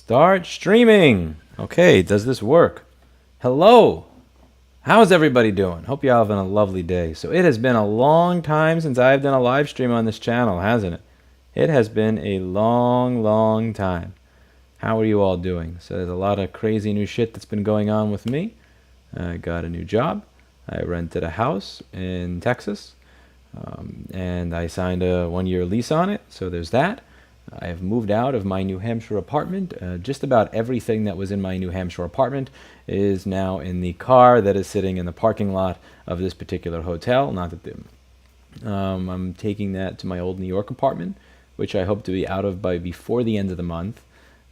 Start streaming. Okay, does this work? Hello. How's everybody doing? Hope you're having a lovely day. So it has been a long time since I've done a live stream on this channel, hasn't it? It has been a long time. How are you all doing? So there's a lot of crazy new shit that's been going on with me. I got a new job. I rented a house in Texas. And I signed a 1-year lease on it. So there's that. I have moved out of my New Hampshire apartment. Just about everything that was in my New Hampshire apartment is now in the car that is sitting in the parking lot of this particular hotel. Not that I'm taking that to my old New York apartment, which I hope to be out of by before the end of the month.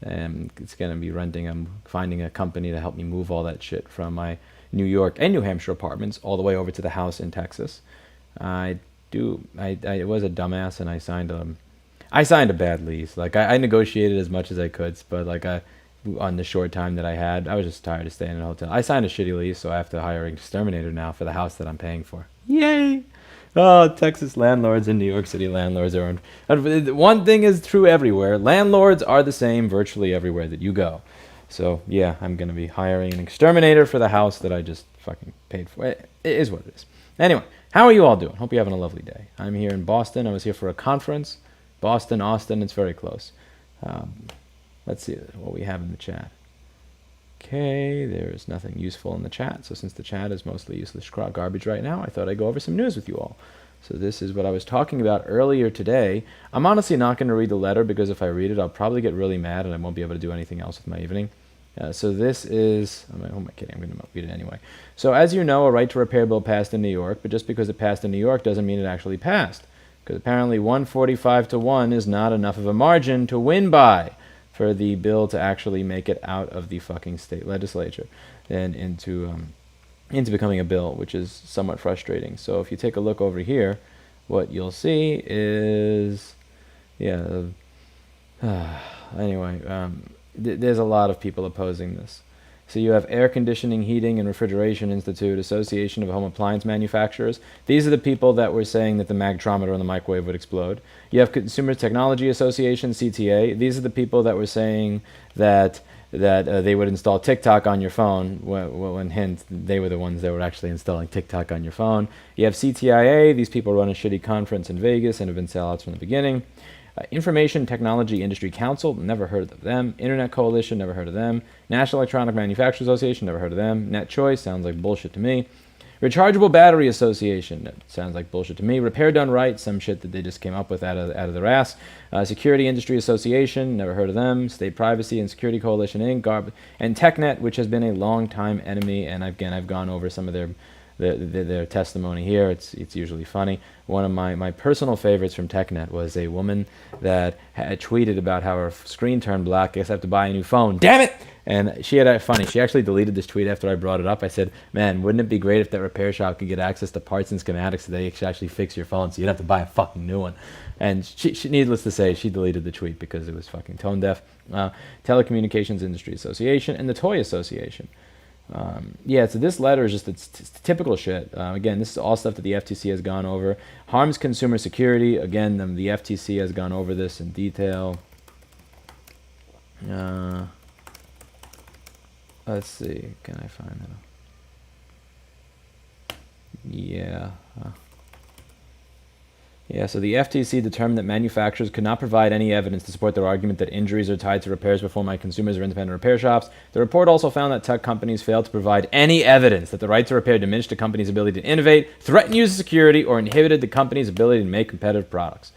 It's going to be renting. I'm finding a company to help me move all that shit from my New York and New Hampshire apartments all the way over to the house in Texas. I was a dumbass and I signed a bad lease. Like I negotiated as much as I could, but like on the short time that I had, I was just tired of staying in a hotel. I signed a shitty lease, so I have to hire an exterminator now for the house that I'm paying for. Yay! Oh, Texas landlords and New York City landlords are. One thing is true everywhere: landlords are the same virtually everywhere that you go. So yeah, I'm gonna be hiring an exterminator for the house that I just fucking paid for. It is what it is. Anyway, how are you all doing? Hope you're having a lovely day. I'm here in Boston. I was here for a conference. Boston, Austin, it's very close. Let's see what we have in the chat. Okay, there's nothing useful in the chat. So since the chat is mostly useless garbage right now, I thought I'd go over some news with you all. So this is what I was talking about earlier today. I'm honestly not going to read the letter because if I read it, I'll probably get really mad and I won't be able to do anything else with my evening. So this is, who am I kidding? I'm going to read it anyway. So as you know, a right to repair bill passed in New York, but just because it passed in New York doesn't mean it actually passed. Because apparently 145 to 1 is not enough of a margin to win by for the bill to actually make it out of the fucking state legislature and into becoming a bill, which is somewhat frustrating. So if you take a look over here, what you'll see is, anyway, there's a lot of people opposing this. So you have Air Conditioning, Heating, and Refrigeration Institute, Association of Home Appliance Manufacturers. These are the people that were saying that the magnetometer on the microwave would explode. You have Consumer Technology Association, CTA. These are the people that were saying that they would install TikTok on your phone, when hint, they were the ones that were actually installing TikTok on your phone. You have CTIA. These people run a shitty conference in Vegas and have been sellouts from the beginning. Information Technology Industry Council, never heard of them. Internet Coalition, never heard of them. National Electronic Manufacturers Association, never heard of them. Net Choice, sounds like bullshit to me. Rechargeable Battery Association, that sounds like bullshit to me. Repair Done Right, some shit that they just came up with out of their ass. Security Industry Association, never heard of them. State Privacy and Security Coalition Inc. And TechNet, which has been a long-time enemy, and again, I've gone over some of their testimony here. It's usually funny. One of my personal favorites from TechNet was a woman that had tweeted about how her screen turned black. I guess I have to buy a new phone. Damn it! And she actually deleted this tweet after I brought it up. I said, man, wouldn't it be great if that repair shop could get access to parts and schematics so they could actually fix your phone so you'd have to buy a fucking new one. And she needless to say, she deleted the tweet because it was fucking tone deaf. Telecommunications Industry Association and the Toy Association. So this letter is just it's typical shit. Again, this is all stuff that the FTC has gone over. Harms consumer security. Again, the FTC has gone over this in detail. Let's see. Can I find that? Yeah. So the FTC determined that manufacturers could not provide any evidence to support their argument that injuries are tied to repairs performed by consumers or independent repair shops. The report also found that tech companies failed to provide any evidence that the right to repair diminished the company's ability to innovate, threaten user security, or inhibited the company's ability to make competitive products.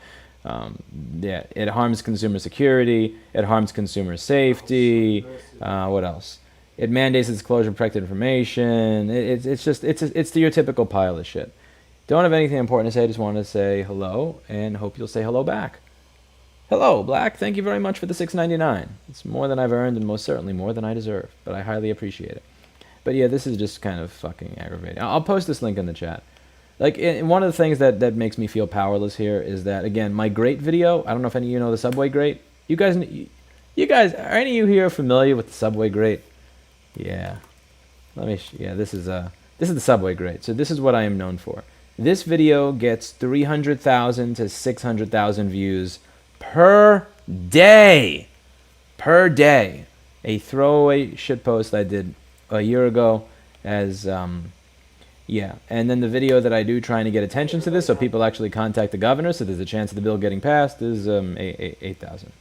It harms consumer security. It harms consumer safety. What else? It mandates disclosure of protected information. It's your typical pile of shit. Don't have anything important to say. Just wanted to say hello and hope you'll say hello back. Hello, Black. Thank you very much for the $6.99. It's more than I've earned and most certainly more than I deserve, but I highly appreciate it. But yeah, this is just kind of fucking aggravating. I'll post this link in the chat. Like, one of the things that makes me feel powerless here is that, again, my grate video, I don't know if any of you know the subway grate. You guys, are any of you here familiar with the subway grate? Yeah. This is the subway grate. So this is what I am known for. This video gets 300,000 to 600,000 views per day. per day. A throwaway shitpost I did a year ago as, yeah. And then the video that I do trying to get attention to this so people actually contact the governor so there's a chance of the bill getting passed is 8,000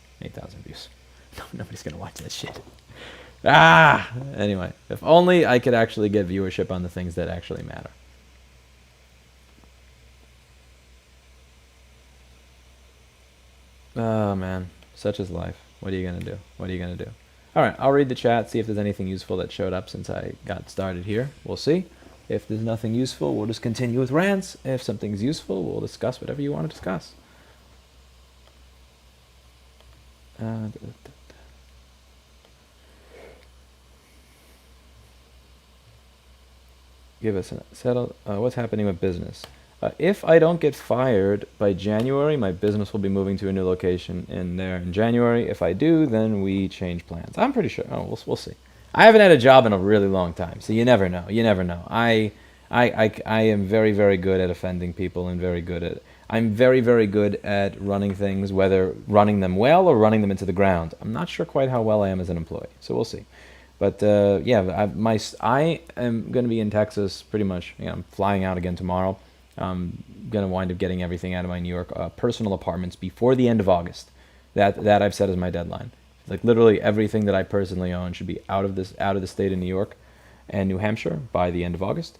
views. Nobody's going to watch that shit. Anyway, if only I could actually get viewership on the things that actually matter. Oh, man. Such is life. What are you going to do? What are you going to do? All right, I'll read the chat, see if there's anything useful that showed up since I got started here. We'll see. If there's nothing useful, we'll just continue with rants. If something's useful, we'll discuss whatever you want to discuss. Give us a settle. What's happening with business? If I don't get fired by January, my business will be moving to a new location in there in January. If I do, then we change plans. I'm pretty sure. Oh, we'll see. I haven't had a job in a really long time, so you never know. You never know. I am very, very good at offending people and very good at. I'm very, very good at running things, whether running them well or running them into the ground. I'm not sure quite how well I am as an employee, so we'll see. But yeah, I am going to be in Texas pretty much. You know, I'm flying out again tomorrow. I'm going to wind up getting everything out of my New York personal apartments before the end of August. That I've set as my deadline. Like literally everything that I personally own should be out of the state of New York and New Hampshire by the end of August.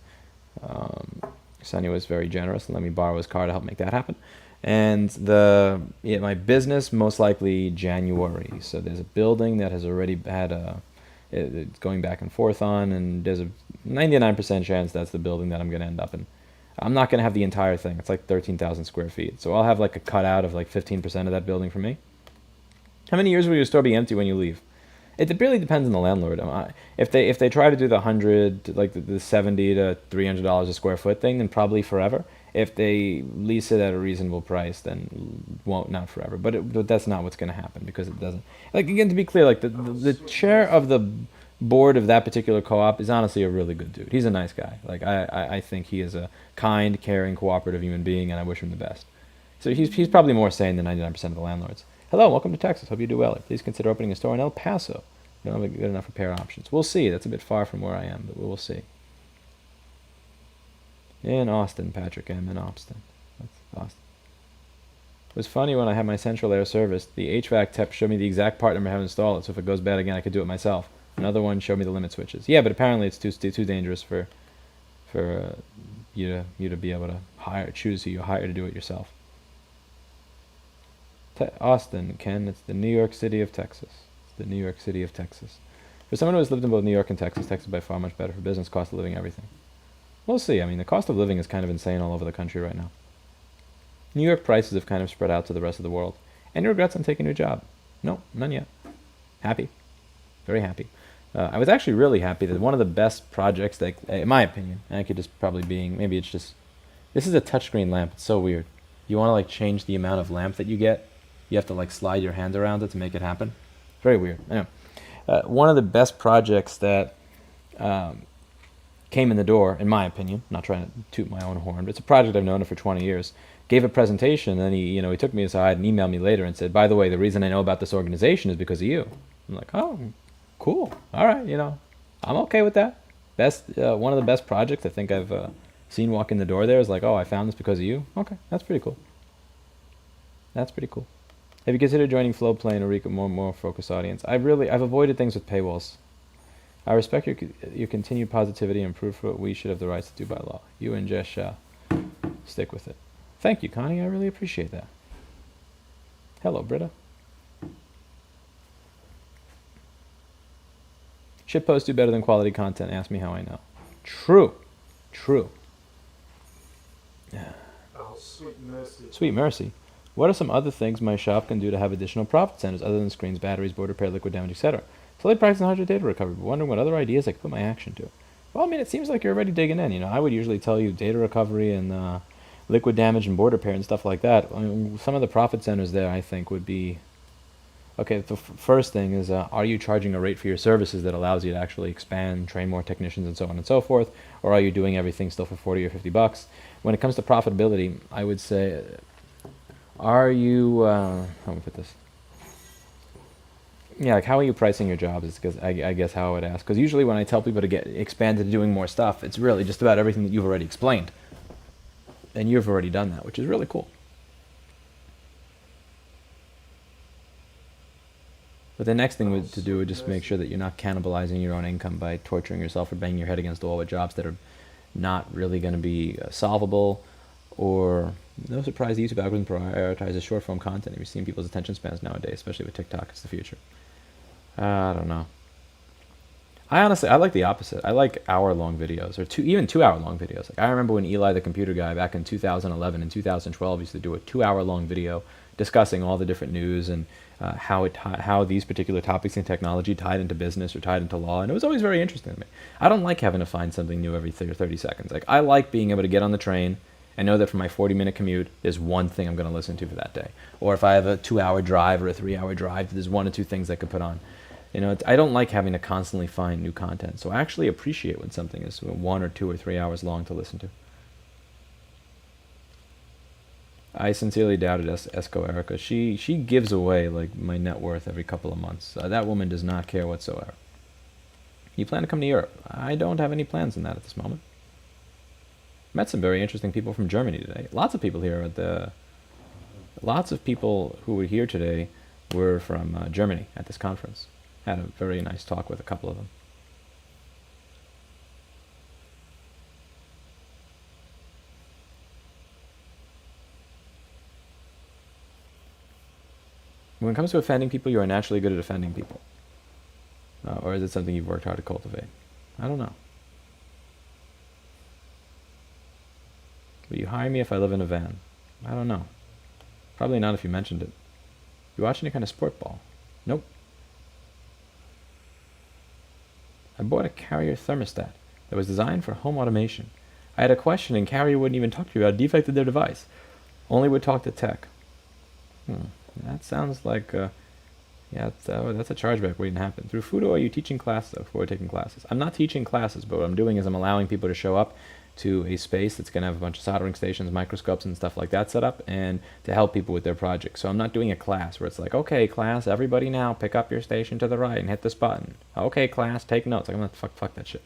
Sonny was very generous and let me borrow his car to help make that happen. And my business most likely January. So there's a building that has already had it's going back and forth on, and there's a 99% chance that's the building that I'm going to end up in. I'm not going to have the entire thing. It's like 13,000 square feet. So I'll have like a cutout of like 15% of that building for me. How many years will your store be empty when you leave? It really depends on the landlord. If they try to do the 100, like the $70 to $300 a square foot thing, then probably forever. If they lease it at a reasonable price, then not forever. But that's not what's going to happen because it doesn't. Like again, to be clear, like the chair of the board of that particular co-op is honestly a really good dude. He's a nice guy. Like I think he is a kind, caring, cooperative human being, and I wish him the best. So he's probably more sane than 99% of the landlords. Hello, welcome to Texas. Hope you do well. Please consider opening a store in El Paso. We don't have good enough repair options. We'll see. That's a bit far from where I am, but we'll see. In Austin, Patrick M. in Austin. That's Austin. It was funny when I had my central air serviced. The HVAC tech showed me the exact part number I have to install it, so if it goes bad again, I could do it myself. Another one showed me the limit switches. Yeah, but apparently it's too dangerous for you to be able to choose who you hire to do it yourself. Austin, Ken, it's the New York City of Texas. It's the New York City of Texas. For someone who has lived in both New York and Texas, Texas is by far much better for business, cost of living, everything. We'll see. I mean, the cost of living is kind of insane all over the country right now. New York prices have kind of spread out to the rest of the world. Any regrets on taking a new job? No, none yet. Happy. Very happy. I was actually really happy that one of the best projects that, in my opinion, and I could just probably maybe it's just, this is a touchscreen lamp. It's so weird. You want to like change the amount of lamp that you get. You have to like slide your hand around it to make it happen. Very weird. Anyway, one of the best projects that came in the door, in my opinion, not trying to toot my own horn, but it's a project I've known for 20 years, gave a presentation, and he took me aside and emailed me later and said, by the way, the reason I know about this organization is because of you. I'm like, oh, cool. All right, I'm okay with that. One of the best projects I think I've seen walk in the door there is like, oh, I found this because of you. Okay, that's pretty cool. That's pretty cool. Have you considered joining Flowplane or reach a more focused audience? I've avoided things with paywalls. I respect your continued positivity and proof for what we should have the rights to do by law. You and Jess stick with it. Thank you, Connie. I really appreciate that. Hello, Britta. Shitposts do better than quality content. Ask me how I know. True. Oh, sweet mercy. Sweet mercy. What are some other things my shop can do to have additional profit centers other than screens, batteries, board repair, liquid damage, etc.? Slowly practicing 100 data recovery, but wondering what other ideas I could put my action to. Well, I mean, it seems like you're already digging in. I would usually tell you data recovery and liquid damage and board repair and stuff like that. I mean, some of the profit centers there, I think, would be... Okay, the first thing is, are you charging a rate for your services that allows you to actually expand, train more technicians, and so on and so forth? Or are you doing everything still for 40 or 50 bucks? When it comes to profitability, I would say... Are you, how do I put this? Yeah, like how are you pricing your jobs? Is because I guess how I would ask. Because usually when I tell people to get expand into doing more stuff, it's really just about everything that you've already explained, and you've already done that, which is really cool. But the next thing to do would just make sure that you're not cannibalizing your own income by torturing yourself or banging your head against the wall with jobs that are not really going to be solvable, or no surprise the YouTube algorithm prioritizes short form content. You're seeing people's attention spans nowadays, especially with TikTok. It's the future. I don't know. I like the opposite. I like hour-long videos, or even 2-hour-long videos. Like I remember when Eli, the computer guy, back in 2011 and 2012, used to do a 2-hour-long video discussing all the different news and how these particular topics in technology tied into business or tied into law, and it was always very interesting to me. I don't like having to find something new every 30 seconds. Like I like being able to get on the train and know that for my 40-minute commute, there's one thing I'm going to listen to for that day. Or if I have a 2-hour drive or a 3-hour drive, there's 1 or 2 things I could put on. I don't like having to constantly find new content. So I actually appreciate when something is 1 or 2 or 3 hours long to listen to. I sincerely doubted Esco Erica. She gives away like my net worth every couple of months. That woman does not care whatsoever. You plan to come to Europe? I don't have any plans in that at this moment. Met some very interesting people from Germany today. Lots of people here lots of people who were here today were from Germany at this conference. Had a very nice talk with a couple of them. When it comes to offending people, you are naturally good at offending people. Or is it something you've worked hard to cultivate? I don't know. Will you hire me if I live in a van? I don't know. Probably not if you mentioned it. You watch any kind of sport ball? Nope. I bought a Carrier thermostat that was designed for home automation. I had a question and Carrier wouldn't even talk to you about a defect in their device. Only would talk to tech. That sounds like, that's a chargeback waiting to happen. Through Fudo, are you teaching classes? Before taking classes? I'm not teaching classes, but what I'm doing is I'm allowing people to show up to a space that's going to have a bunch of soldering stations, microscopes, and stuff like that set up, and to help people with their projects. So I'm not doing a class where it's like, okay, class, everybody now pick up your station to the right and hit this button. Okay, class, take notes. Like, I'm not, fuck that shit.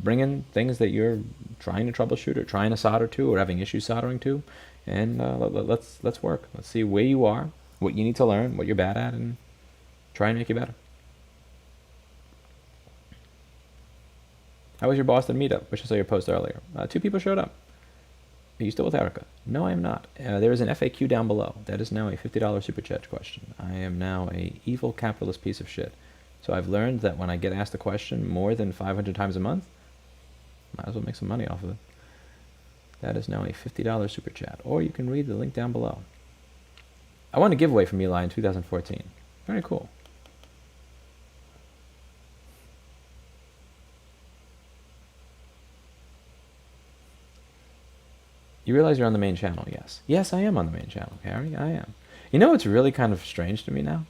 Bring in things that you're trying to troubleshoot or trying to solder to or having issues soldering to, and let's work. Let's see where you are, what you need to learn, what you're bad at, and try and make you better. How was your Boston meetup? Wish I saw your post earlier. 2 people showed up. Are you still with Erica? No, I am not. There is an FAQ down below. That is now a $50 super chat question. I am now a evil capitalist piece of shit. So I've learned that when I get asked a question more than 500 times a month, might as well make some money off of it. That is now a $50 super chat. Or you can read the link down below. I won a giveaway from Eli in 2014. Very cool. You realize you're on the main channel, yes. Yes, I am on the main channel, Carrie, I am. You know what's really kind of strange to me now?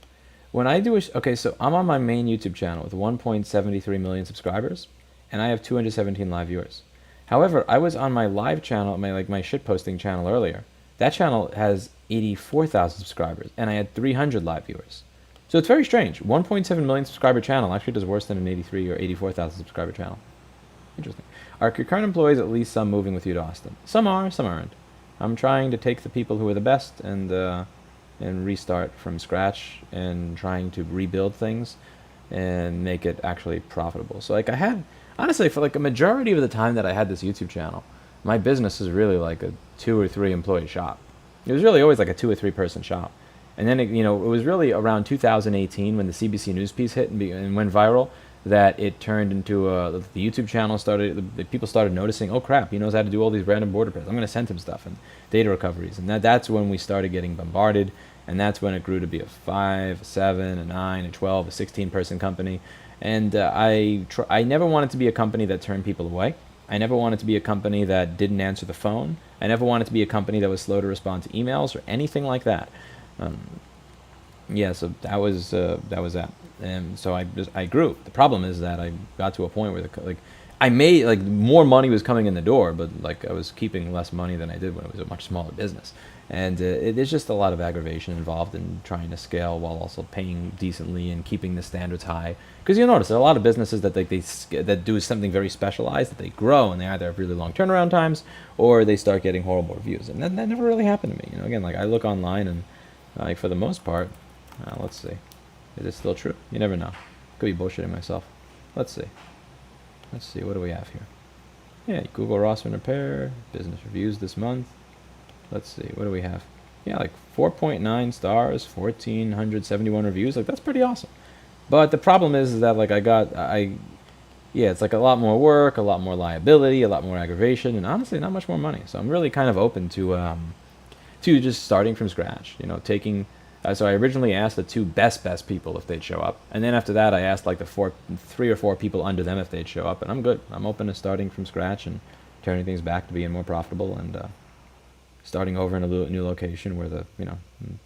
When I do okay, so I'm on my main YouTube channel with 1.73 million subscribers, and I have 217 live viewers. However, I was on my live channel, my shitposting channel earlier. That channel has 84,000 subscribers, and I had 300 live viewers. So it's very strange. 1.7 million subscriber channel actually does worse than an 83 or 84,000 subscriber channel. Interesting. Are your current employees at least some moving with you to Austin? Some are, some aren't. I'm trying to take the people who are the best and restart from scratch and trying to rebuild things and make it actually profitable. So like I had, honestly, for like a majority of the time that I had this YouTube channel, my business is really like a 2 or 3 employee shop. It was really always like a 2 or 3 person shop. And then it was really around 2018 when the CBC News piece hit and went viral that it turned into the YouTube channel people started noticing, oh crap, he knows how to do all these random border pairs. I'm going to send him stuff and data recoveries. And that's when we started getting bombarded. And that's when it grew to be a 5, a 7, a 9, a 12, a 16 person company. And I never wanted to be a company that turned people away. I never wanted to be a company that didn't answer the phone. I never wanted to be a company that was slow to respond to emails or anything like that. So that was that. And so I grew. The problem is that I got to a point where I made like more money was coming in the door, but like I was keeping less money than I did when it was a much smaller business. And there's just a lot of aggravation involved in trying to scale while also paying decently and keeping the standards high. Because you'll notice there are a lot of businesses that that do something very specialized, that they grow and they either have really long turnaround times or they start getting horrible reviews. And that never really happened to me. You know, again, like I look online and like for the most part, let's see, is it still true? You never know. Could be bullshitting myself. Let's see. Let's see. What do we have here? Yeah, Google Rossmann Repair business reviews this month. Let's see, what do we have? Yeah, like 4.9 stars, 1,471 reviews. Like, that's pretty awesome. But the problem is that, like, yeah, it's like a lot more work, a lot more liability, a lot more aggravation, and honestly, not much more money. So I'm really kind of open to just starting from scratch. You know, taking. So I originally asked the two best people if they'd show up, and then after that, I asked like the 3 or 4 people under them if they'd show up, and I'm good. I'm open to starting from scratch and turning things back to being more profitable and. Starting over in a new location where the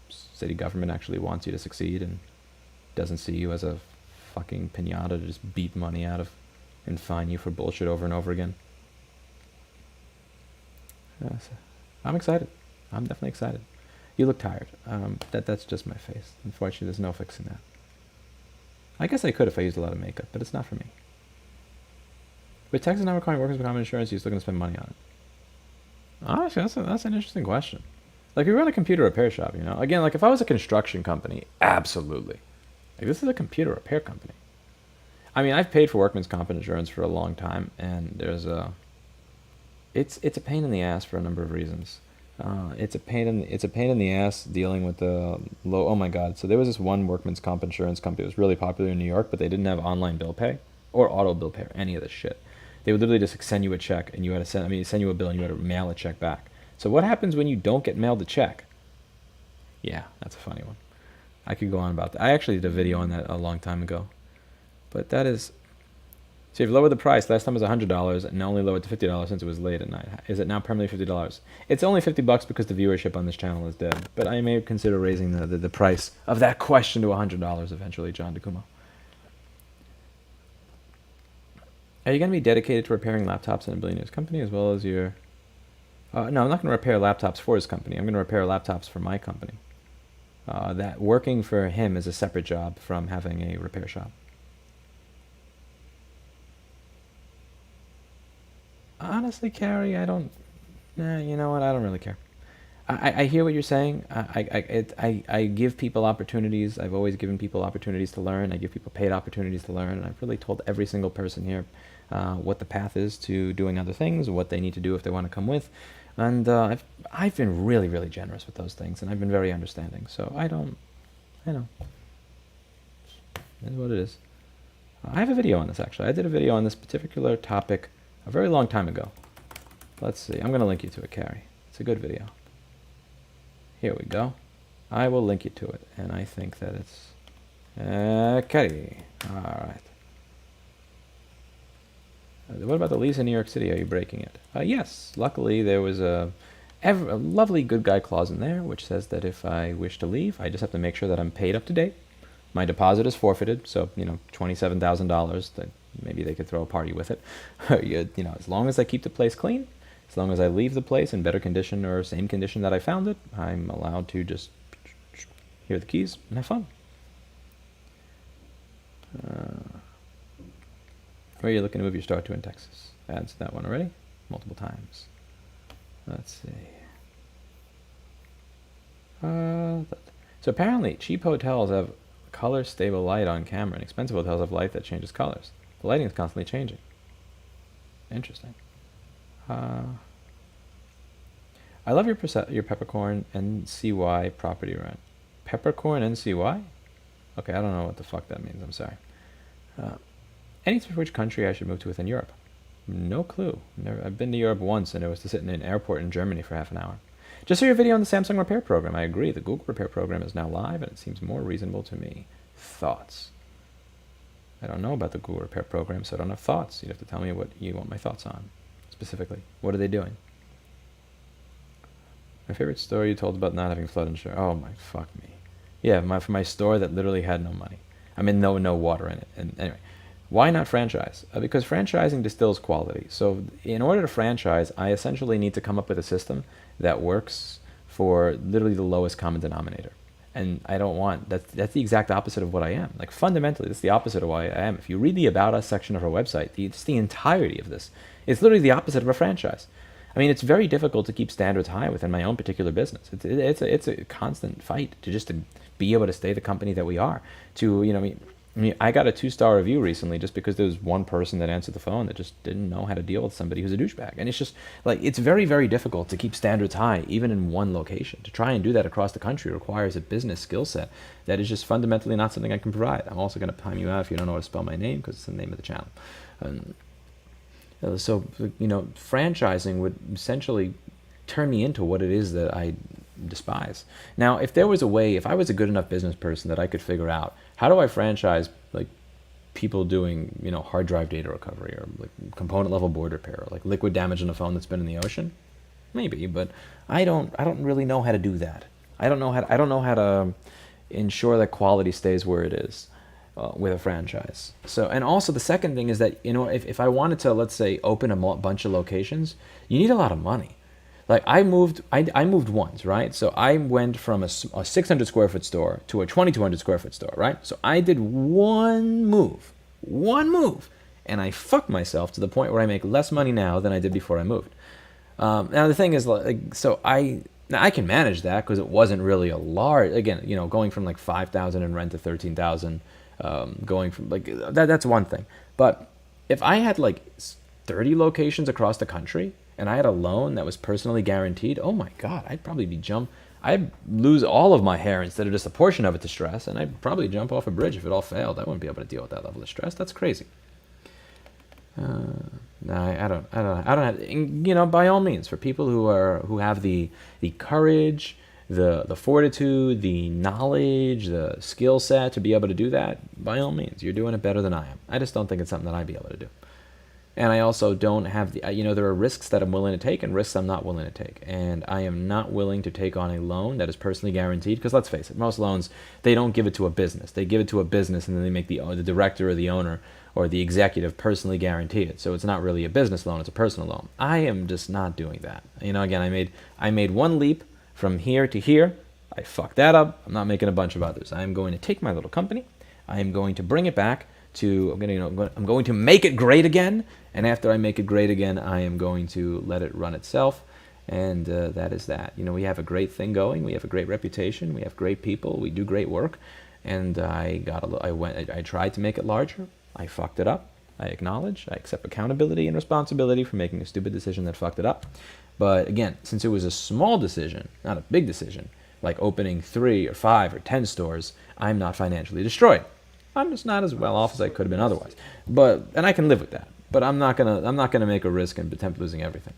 city government actually wants you to succeed and doesn't see you as a fucking pinata to just beat money out of and fine you for bullshit over and over again. So I'm excited. I'm definitely excited. You look tired. That's just my face. Unfortunately, there's no fixing that. I guess I could if I used a lot of makeup, but it's not for me. With Texas not requiring workers' common insurance, you're still going to spend money on it. Honestly, that's an interesting question. Like, we run a computer repair shop, you know? Again, like, if I was a construction company, absolutely. Like, this is a computer repair company. I mean, I've paid for workman's comp insurance for a long time, and there's it's a pain in the ass for a number of reasons. It's a pain in the ass dealing with the low. Oh my God! So there was this one workman's comp insurance company that was really popular in New York, but they didn't have online bill pay or auto bill pay or any of this shit. They would literally just send you a check, and you had to send you a bill, and you had to mail a check back. So what happens when you don't get mailed a check? Yeah, that's a funny one. I could go on about that. I actually did a video on that a long time ago. But that is... So you've lowered the price. Last time it was $100, and only lowered to $50 since it was late at night. Is it now permanently $50? It's only $50 because the viewership on this channel is dead. But I may consider raising the price of that question to $100 eventually, John DeCumo. Are you going to be dedicated to repairing laptops in a billionaire's company as well as your... no, I'm not going to repair laptops for his company. I'm going to repair laptops for my company. That working for him is a separate job from having a repair shop. Honestly, Carrie, I don't... you know what? I don't really care. I hear what you're saying. I give people opportunities. I've always given people opportunities to learn. I give people paid opportunities to learn. And I've really told every single person here what the path is to doing other things, what they need to do if they want to come with. And I've been really, really generous with those things. And I've been very understanding. So I know. It is what it is. I have a video on this, actually. I did a video on this particular topic a very long time ago. Let's see. I'm going to link you to it, Carrie. It's a good video. Here we go. I will link you to it, and I think that it's... Carrie. All right. What about the lease in New York City? Are you breaking it? Yes. Luckily, there was a lovely good guy clause in there, which says that if I wish to leave, I just have to make sure that I'm paid up to date. My deposit is forfeited, so, $27,000, that maybe they could throw a party with it. As long as I keep the place clean, as long as I leave the place in better condition or same condition that I found it, I'm allowed to just hear the keys and have fun. Where are you looking to move your store to in Texas? I answered that one already, multiple times. Let's see. So apparently, cheap hotels have color stable light on camera, and expensive hotels have light that changes colors. The lighting is constantly changing. Interesting. I love your peppercorn NCY property rent. Peppercorn NCY? Okay, I don't know what the fuck that means. I'm sorry. Any for which country I should move to within Europe? No clue. I've been to Europe once, and it was to sit in an airport in Germany for half an hour. Just saw your video on the Samsung repair program. I agree. The Google repair program is now live, and it seems more reasonable to me. Thoughts? I don't know about the Google repair program, so I don't have thoughts. You'd have to tell me what you want my thoughts on, specifically. What are they doing? My favorite story you told about not having flood insurance. Oh my, fuck me. Yeah, for my store that literally had no money. I mean, no water in it. And anyway, Why not franchise? Because franchising distills quality. So in order to franchise, I essentially need to come up with a system that works for literally the lowest common denominator. And I don't want, that's the exact opposite of what I am. Like fundamentally, that's the opposite of why I am. If you read the About Us section of our website, it's the entirety of this. It's literally the opposite of a franchise. I mean, it's very difficult to keep standards high within my own particular business. It's a constant fight to be able to stay the company that we are. I got a 2-star review recently just because there was one person that answered the phone that just didn't know how to deal with somebody who's a douchebag. And it's just like, it's very, very difficult to keep standards high, even in one location. To try and do that across the country requires a business skill set that is just fundamentally not something I can provide. I'm also going to time you out if you don't know how to spell my name, because it's the name of the channel. So, franchising would essentially turn me into what it is that I despise. Now, if there was a way, if I was a good enough business person that I could figure out, how do I franchise like people doing, hard drive data recovery or like component level board repair, or like liquid damage on a phone that's been in the ocean? Maybe, but I don't really know how to do that. I don't know how to ensure that quality stays where it is with a franchise. So, and also the second thing is that, if I wanted to, let's say, open a bunch of locations, you need a lot of money. Like I moved once, right? So I went from a 600 square foot store to a 2,200 square foot store, right? So I did one move, and I fucked myself to the point where I make less money now than I did before I moved. Now the thing is, I can manage that because it wasn't really a large, again, going from like 5,000 in rent to 13,000, going from like that's one thing. But if I had like 30 locations across the country, and I had a loan that was personally guaranteed, oh my God, I'd lose all of my hair instead of just a portion of it to stress, and I'd probably jump off a bridge if it all failed. I wouldn't be able to deal with that level of stress. That's crazy. No, I don't have, by all means, for people who have the courage, the fortitude, the knowledge, the skill set to be able to do that, by all means, you're doing it better than I am. I just don't think it's something that I'd be able to do. And I also don't have there are risks that I'm willing to take and risks I'm not willing to take. And I am not willing to take on a loan that is personally guaranteed, because let's face it, most loans, they don't give it to a business. They give it to a business and then they make the director or the owner or the executive personally guarantee it. So it's not really a business loan, it's a personal loan. I am just not doing that. Again, I made one leap from here to here. I fucked that up. I'm not making a bunch of others. I am going to take my little company. I am going to bring it back I'm going to make it great again, and after I make it great again, I am going to let it run itself, and that is that. We have a great thing going, we have a great reputation, we have great people, we do great work, and I tried to make it larger, I fucked it up, I acknowledge, I accept accountability and responsibility for making a stupid decision that fucked it up. But again, since it was a small decision, not a big decision, like opening 3 or 5 or 10 stores, I'm not financially destroyed. I'm just not as well off as I could have been otherwise. And I can live with that. But I'm not gonna make a risk and attempt losing everything.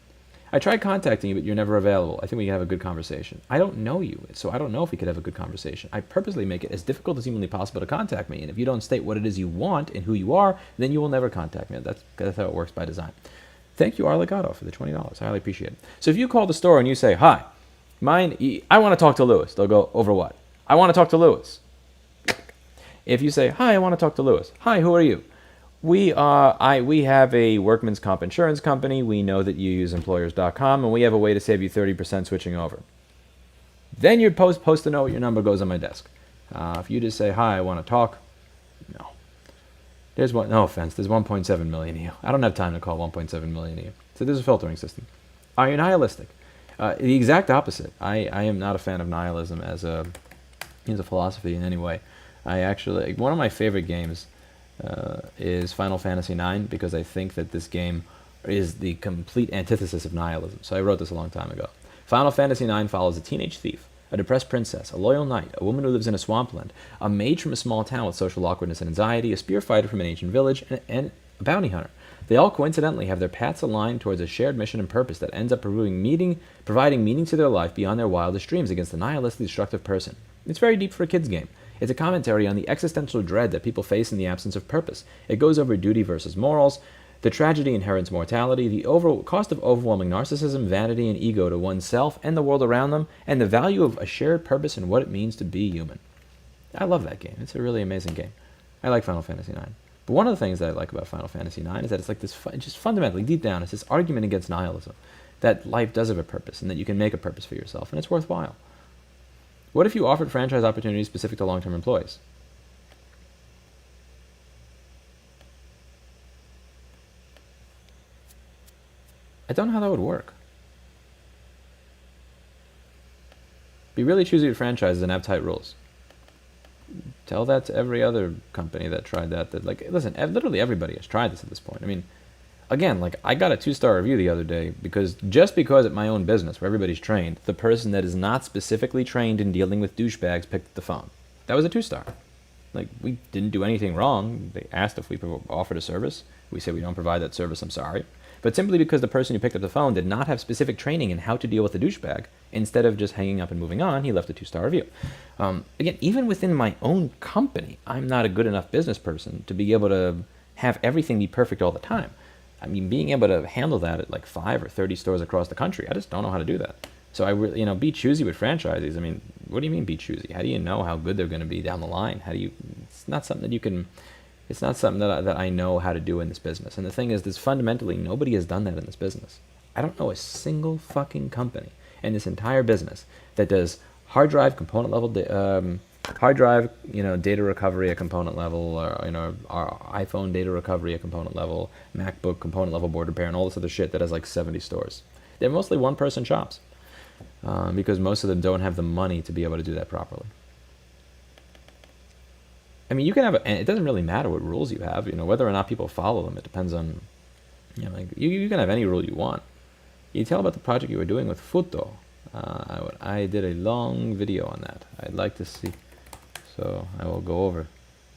I tried contacting you, but you're never available. I think we can have a good conversation. I don't know you, so I don't know if we could have a good conversation. I purposely make it as difficult as humanly possible to contact me. And if you don't state what it is you want and who you are, then you will never contact me. That's how it works by design. Thank you, Arlegato, for the $20. I highly appreciate it. So if you call the store and you say, hi, I want to talk to Louis, they'll go, over what? I want to talk to Louis. If you say, hi, I want to talk to Louis. Hi, who are you? We have a workman's comp insurance company. We know that you use employers.com, and we have a way to save you 30% switching over. Then you'd post a note, your number goes on my desk. If you just say, hi, I want to talk, no. No offense, there's 1.7 million of you. I don't have time to call 1.7 million of you. So there's a filtering system. Are you nihilistic? The exact opposite. I am not a fan of nihilism as a philosophy in any way. One of my favorite games is Final Fantasy IX, because I think that this game is the complete antithesis of nihilism. So I wrote this a long time ago. Final Fantasy IX follows a teenage thief, a depressed princess, a loyal knight, a woman who lives in a swampland, a mage from a small town with social awkwardness and anxiety, a spear fighter from an ancient village, and a bounty hunter. They all coincidentally have their paths aligned towards a shared mission and purpose that ends up providing meaning to their life beyond their wildest dreams against the nihilistically destructive person. It's very deep for a kid's game. It's a commentary on the existential dread that people face in the absence of purpose. It goes over duty versus morals, the tragedy inherent in mortality, the cost of overwhelming narcissism, vanity, and ego to oneself and the world around them, and the value of a shared purpose and what it means to be human. I love that game. It's a really amazing game. I like Final Fantasy IX. But one of the things that I like about Final Fantasy IX is that it's like this, just fundamentally, deep down, it's this argument against nihilism, that life does have a purpose, and that you can make a purpose for yourself, and it's worthwhile. What if you offered franchise opportunities specific to long-term employees? I don't know how that would work. Be really choosy with franchises and have tight rules. Tell that to every other company that tried that like, listen, literally everybody has tried this at this point. I mean, again, like, I got a 2-star review the other day because at my own business where everybody's trained, the person that is not specifically trained in dealing with douchebags picked up the phone. That was a 2-star. Like, we didn't do anything wrong. They asked if we offered a service. We said we don't provide that service, I'm sorry. But simply because the person who picked up the phone did not have specific training in how to deal with a douchebag, instead of just hanging up and moving on, he left a 2-star review. Again, even within my own company, I'm not a good enough business person to be able to have everything be perfect all the time. I mean, being able to handle that at like 5 or 30 stores across the country, I just don't know how to do that. So I really, be choosy with franchises. I mean, what do you mean be choosy? How do you know how good they're going to be down the line? It's not something that you can, it's not something that I know how to do in this business. And the thing is, there's fundamentally, nobody has done that in this business. I don't know a single fucking company in this entire business that does hard drive component level, hard drive, data recovery at component level, or, our iPhone data recovery at component level, MacBook component level board repair, and all this other shit that has like 70 stores. They're mostly one-person shops because most of them don't have the money to be able to do that properly. I mean, you can have, and it doesn't really matter what rules you have, whether or not people follow them. It depends on, like, you can have any rule you want. You tell about the project you were doing with Futo. I did a long video on that. I'd like to see. So I will go over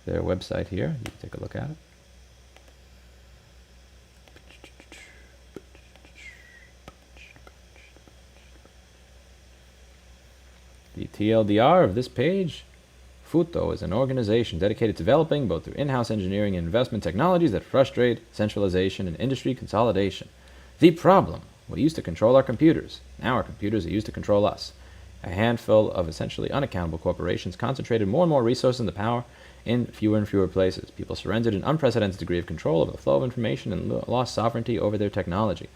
their website here. You can take a look at it. The TLDR of this page: Futo is an organization dedicated to developing, both through in-house engineering and investment, technologies that frustrate centralization and industry consolidation. The problem: we used to control our computers. Now our computers are used to control us. A handful of essentially unaccountable corporations concentrated more and more resources and power in fewer and fewer places. People surrendered an unprecedented degree of control over the flow of information and lost sovereignty over their technology.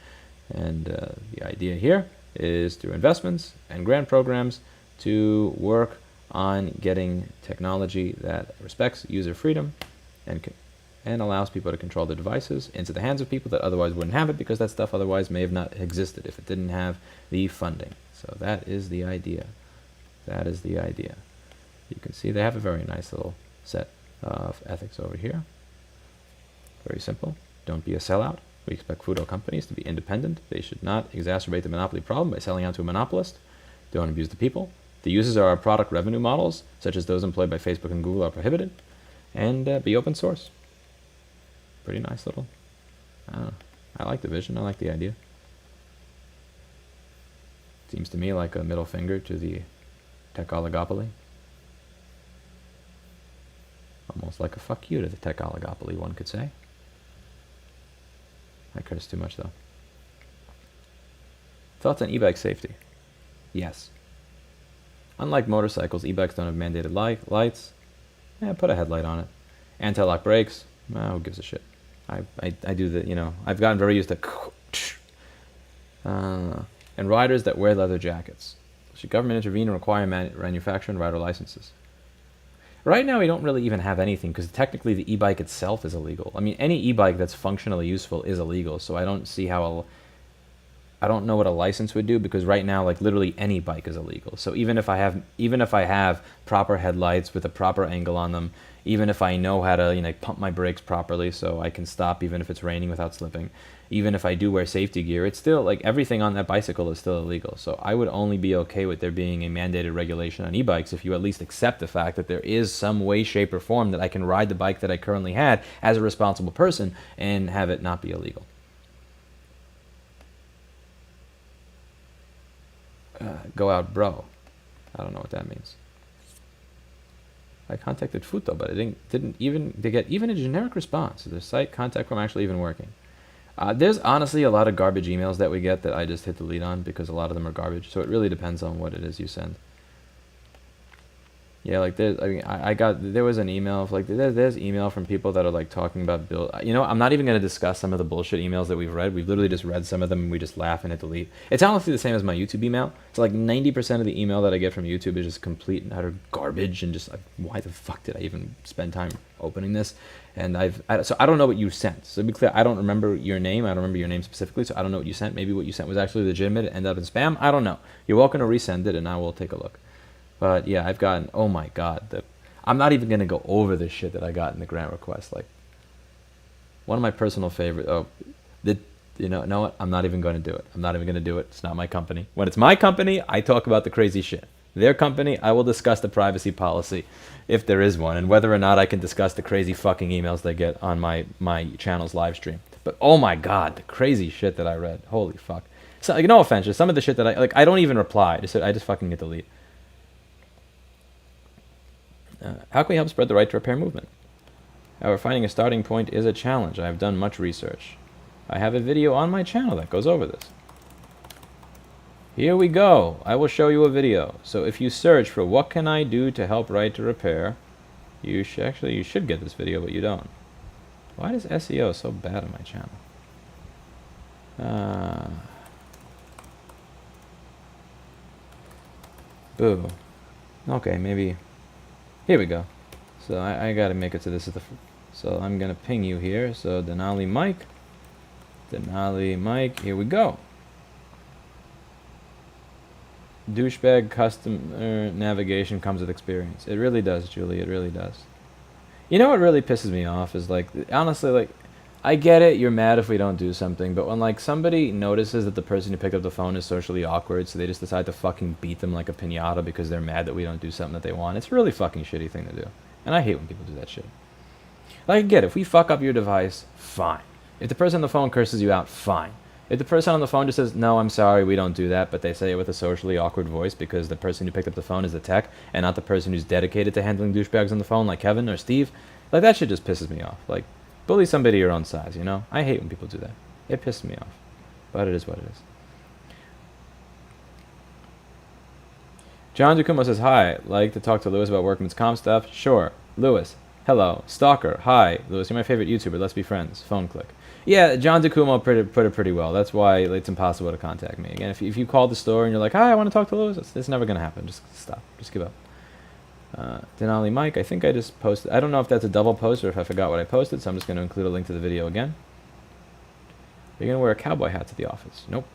And the idea here is, through investments and grant programs, to work on getting technology that respects user freedom and allows people to control their devices into the hands of people that otherwise wouldn't have it, because that stuff otherwise may have not existed if it didn't have the funding. So that is the idea. That is the idea. You can see they have a very nice little set of ethics over here. Very simple. Don't be a sellout. We expect Futo companies to be independent. They should not exacerbate the monopoly problem by selling out to a monopolist. Don't abuse the people. The uses of our product revenue models, such as those employed by Facebook and Google, are prohibited. And be open source. Pretty nice little. I like the vision. I like the idea. Seems to me like a middle finger to the tech oligopoly. Almost like a fuck you to the tech oligopoly, one could say. I curse too much, though. Thoughts on e-bike safety? Yes. Unlike motorcycles, e-bikes don't have mandated lights. Yeah, put a headlight on it. Anti-lock brakes. Who gives a shit? I do the, I've gotten very used to and riders that wear leather jackets. Should government intervene and require manufacturer and rider licenses? Right now, we don't really even have anything, because technically the e-bike itself is illegal. I mean, any e-bike that's functionally useful is illegal, so I don't see how I don't know what a license would do, because right now, like, literally any bike is illegal. So even if I have proper headlights with a proper angle on them, even if I know how to pump my brakes properly so I can stop even if it's raining without slipping, even if I do wear safety gear, it's still, like, everything on that bicycle is still illegal. So I would only be okay with there being a mandated regulation on e-bikes if you at least accept the fact that there is some way, shape, or form that I can ride the bike that I currently had as a responsible person and have it not be illegal. Go out, bro. I don't know what that means. I contacted Futo, but it didn't even get even a generic response. Is the site contact form actually even working? There's honestly a lot of garbage emails that we get that I just hit delete on, because a lot of them are garbage. So it really depends on what it is you send. Yeah, like there's, I mean, I got, there was an email of like, there's email from people that are like talking about build. You know, I'm not even going to discuss some of the bullshit emails that we've read. We've literally just read some of them and we just laugh and hit delete. It's honestly the same as my YouTube email. So like 90% of the email that I get from YouTube is just complete and utter garbage and just like, why the fuck did I even spend time opening this? And so I don't know what you sent. So to be clear, I don't remember your name. I don't remember your name specifically, so I don't know what you sent. Maybe what you sent was actually legitimate and ended up in spam. I don't know. You're welcome to resend it and I will take a look. But yeah, I've gotten, oh my God, I'm not even going to go over the shit that I got in the grant request. Like, one of my personal favorite, you know what? I'm not even going to do it. I'm not even going to do it. It's not my company. When it's my company, I talk about the crazy shit. Their company, I will discuss the privacy policy, if there is one, and whether or not I can discuss the crazy fucking emails they get on my channel's live stream. But oh my God, the crazy shit that I read. Holy fuck. So, like, no offense, just some of the shit that I don't even reply. I just fucking get delete. How can we help spread the right to repair movement? However, finding a starting point is a challenge. I have done much research. I have a video on my channel that goes over this. Here we go. I will show you a video. So if you search for what can I do to help right to repair, you should get this video, but you don't. Why is SEO so bad on my channel? Boo. Okay, maybe. Here we go. So I gotta make it to this. So I'm gonna ping you here. So Denali Mike, here we go. Douchebag custom navigation comes with experience. It really does, Julie. It really does. You know what really pisses me off is like, honestly, like, I get it, you're mad if we don't do something, but when like somebody notices that the person who picked up the phone is socially awkward, so they just decide to fucking beat them like a piñata because they're mad that we don't do something that they want, it's a really fucking shitty thing to do. And I hate when people do that shit. Like, I get it, if we fuck up your device, fine. If the person on the phone curses you out, fine. If the person on the phone just says, no, I'm sorry, we don't do that, but they say it with a socially awkward voice because the person who picked up the phone is the tech and not the person who's dedicated to handling douchebags on the phone like Kevin or Steve, like that shit just pisses me off. Like, bully somebody your own size, you know? I hate when people do that. It pisses me off. But it is what it is. John Giacomo says, hi, like to talk to Louis about workman's comp stuff? Sure. Louis, hello. Stalker, hi. Louis, you're my favorite YouTuber. Let's be friends. Phone click. Yeah, John Giacomo put it pretty well. That's why it's impossible to contact me. Again, if you call the store and you're like, hi, I want to talk to Louis, it's never going to happen. Just stop. Just give up. Denali Mike, I think I just posted. I don't know if that's a double post or if I forgot what I posted, so I'm just going to include a link to the video again. Are you going to wear a cowboy hat to the office? Nope.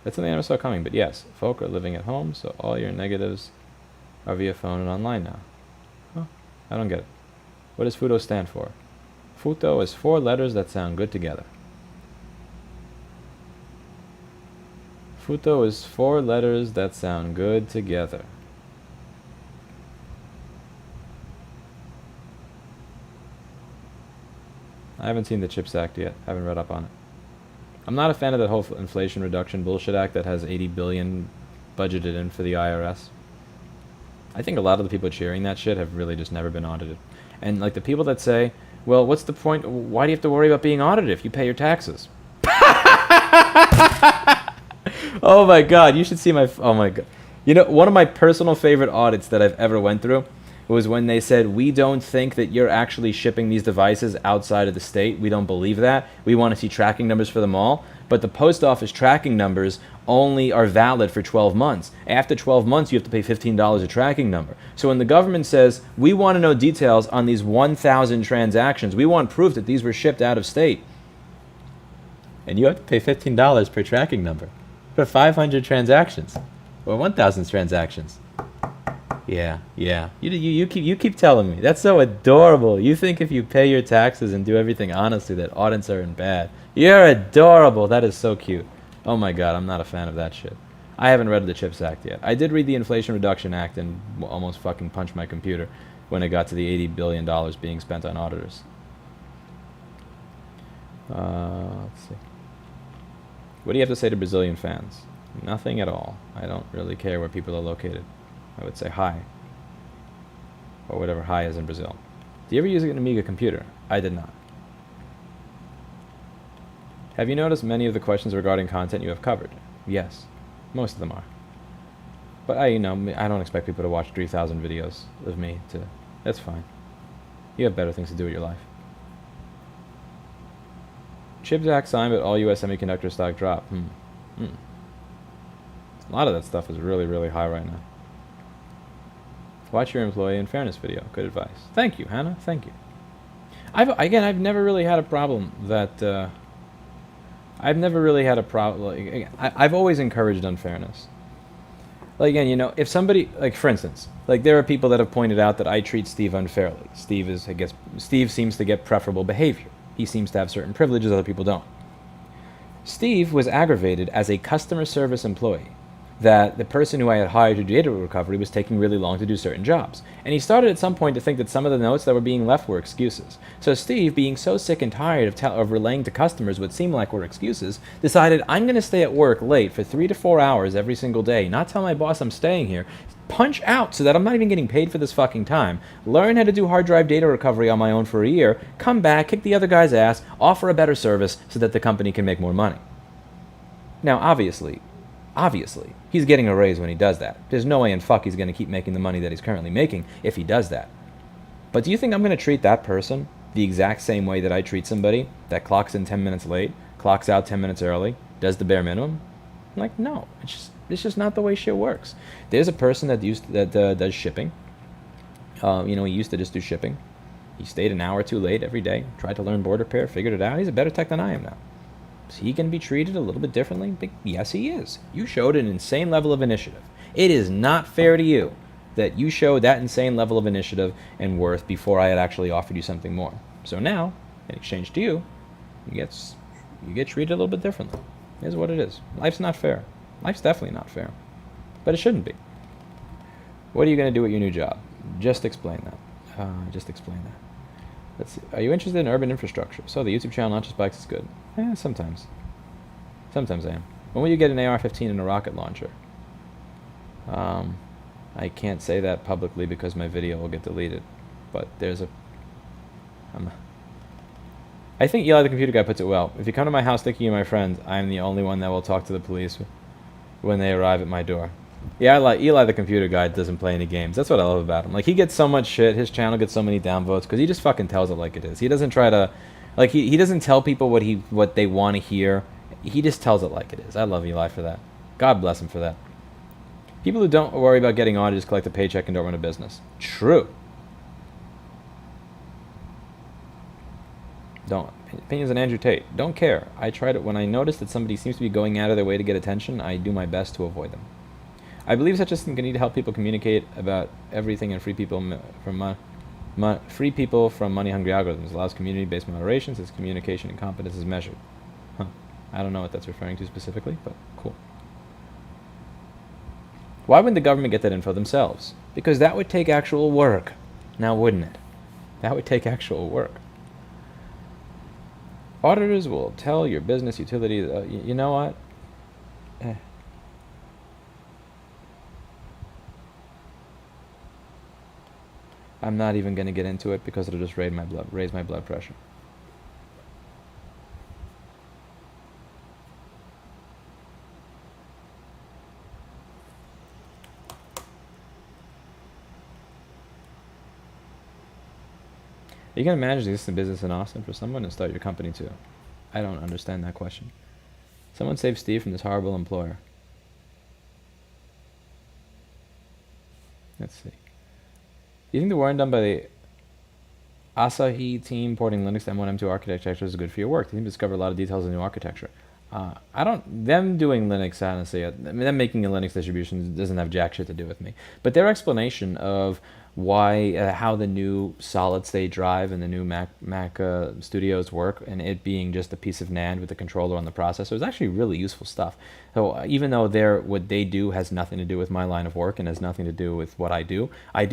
That's something I never saw coming, but yes, folk are living at home, so all your negatives are via phone and online now. Huh? I don't get it. What does FUTO stand for? FUTO is 4 letters that sound good together. FUTO is 4 letters that sound good together. I haven't seen the CHIPS Act yet. Haven't read up on it. I'm not a fan of that whole Inflation Reduction bullshit act that has $80 billion budgeted in for the IRS. I think a lot of the people cheering that shit have really just never been audited. And like the people that say, well, what's the point? Why do you have to worry about being audited if you pay your taxes? Oh my God, you should see my, oh my God. You know, one of my personal favorite audits that I've ever went through was when they said, we don't think that you're actually shipping these devices outside of the state. We don't believe that. We want to see tracking numbers for them all. But the post office tracking numbers only are valid for 12 months. After 12 months, you have to pay $15 a tracking number. So when the government says, we want to know details on these 1,000 transactions, we want proof that these were shipped out of state, and you have to pay $15 per tracking number for 500 transactions or 1,000 transactions. Yeah. You keep telling me. That's so adorable. You think if you pay your taxes and do everything honestly that audits aren't bad. You're adorable. That is so cute. Oh my God, I'm not a fan of that shit. I haven't read the CHIPS Act yet. I did read the Inflation Reduction Act and almost fucking punched my computer when it got to the $80 billion being spent on auditors. Let's see. What do you have to say to Brazilian fans? Nothing at all. I don't really care where people are located. I would say hi. Or whatever hi is in Brazil. Do you ever use an Amiga computer? I did not. Have you noticed many of the questions regarding content you have covered? Yes. Most of them are. But I don't expect people to watch 3,000 videos of me to. That's fine. You have better things to do with your life. CHIPS Act signed, but all U.S. semiconductor stock dropped. A lot of that stuff is really, really high right now. Watch your employee and fairness video. Good advice. Thank you, Hannah. Thank you. I've never really had a problem that. I've never really had a problem. I've always encouraged unfairness. Like, again, if somebody, like, for instance, like, there are people that have pointed out that I treat Steve unfairly. Steve seems to get preferable behavior. He seems to have certain privileges other people don't. Steve was aggravated as a customer service employee that the person who I had hired to do data recovery was taking really long to do certain jobs. And he started at some point to think that some of the notes that were being left were excuses. So Steve, being so sick and tired of relaying to customers what seemed like were excuses, decided, I'm going to stay at work late for 3 to 4 hours every single day, not tell my boss I'm staying here, punch out so that I'm not even getting paid for this fucking time, learn how to do hard drive data recovery on my own for a year, come back, kick the other guy's ass, offer a better service so that the company can make more money. Now, obviously, he's getting a raise when he does that. There's no way in fuck he's going to keep making the money that he's currently making if he does that. But do you think I'm going to treat that person the exact same way that I treat somebody that clocks in 10 minutes late, clocks out 10 minutes early, does the bare minimum? I'm like, no, it's just not the way shit works. There's a person that does shipping. He used to just do shipping. He stayed an hour too late every day, tried to learn board repair, figured it out. He's a better tech than I am now. Is he going to be treated a little bit differently? Yes, he is. You showed an insane level of initiative. It is not fair to you that you showed that insane level of initiative and worth before I had actually offered you something more. So now, in exchange to you get treated a little bit differently. Here's what it is. Life's not fair. Life's definitely not fair. But it shouldn't be. What are you going to do with your new job? Just explain that. Let's see. Are you interested in urban infrastructure? So the YouTube channel, Not Just Bikes, is good. Sometimes. Sometimes I am. When will you get an AR-15 and a rocket launcher? I can't say that publicly because my video will get deleted. But I think Eli the computer guy puts it well. If you come to my house thinking you're my friend, I am the only one that will talk to the police when they arrive at my door. Yeah, Eli the computer guy doesn't play any games. That's what I love about him. Like, he gets so much shit. His channel gets so many downvotes because he just fucking tells it like it is. He doesn't try to, like, he doesn't tell people what they want to hear. He just tells it like it is. I love Eli for that. God bless him for that. People who don't worry about getting on just collect a paycheck and don't run a business. True. Opinions on Andrew Tate. Don't care. I tried it when I notice that somebody seems to be going out of their way to get attention. I do my best to avoid them. I believe such a thing can need to help people communicate about everything and free people from money-hungry algorithms. Allows community-based moderation since communication and competence is measured. I don't know what that's referring to specifically, but cool. Why wouldn't the government get that info themselves? Because that would take actual work. Now, wouldn't it? That would take actual work. Auditors will tell your business utility, you know what? I'm not even going to get into it because it'll just raise my blood pressure. You can manage the existing business in Austin for someone and start your company too. I don't understand that question. Someone save Steve from this horrible employer. Let's see. Do you think the work done by the Asahi team porting Linux to M1 M2 architecture is good for your work? They seem to discover a lot of details in the new architecture. Them doing Linux, honestly, them making a Linux distribution doesn't have jack shit to do with me. But their explanation of why, how the new solid state drive and the new Mac Studios work, and it being just a piece of NAND with a controller on the processor, is actually really useful stuff. So even though what they do has nothing to do with my line of work and has nothing to do with what I do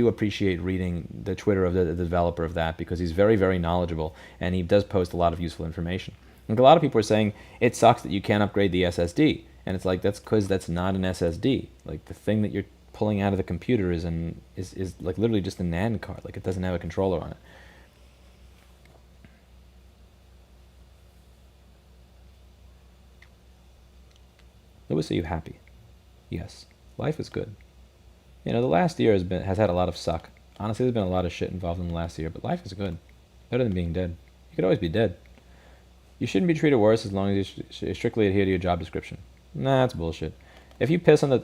appreciate reading the Twitter of the developer of that, because he's very, very knowledgeable and he does post a lot of useful information. Like, a lot of people are saying it sucks that you can't upgrade the SSD, and it's like, that's because that's not an SSD. Like, the thing that you're pulling out of the computer is like literally just a NAND card. Like, it doesn't have a controller on it. Louis, are you happy? Yes. Life is good. You know, the last year has had a lot of suck. Honestly, there's been a lot of shit involved in the last year, but life is good. Better than being dead. You could always be dead. You shouldn't be treated worse as long as you strictly adhere to your job description. Nah, that's bullshit. If you piss on the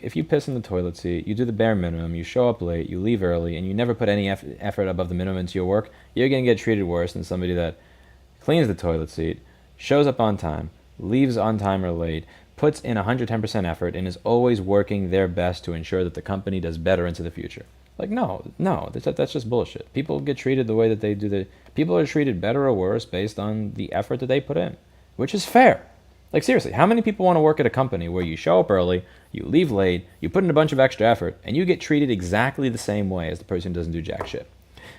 if you piss in the toilet seat, you do the bare minimum, you show up late, you leave early, and you never put any effort above the minimum into your work, you're gonna get treated worse than somebody that cleans the toilet seat, shows up on time, leaves on time or late, puts in 110% effort, and is always working their best to ensure that the company does better into the future. Like, no, that's just bullshit. People get treated the way that they do. People are treated better or worse based on the effort that they put in, which is fair. Like, seriously, how many people want to work at a company where you show up early, you leave late, you put in a bunch of extra effort, and you get treated exactly the same way as the person who doesn't do jack shit?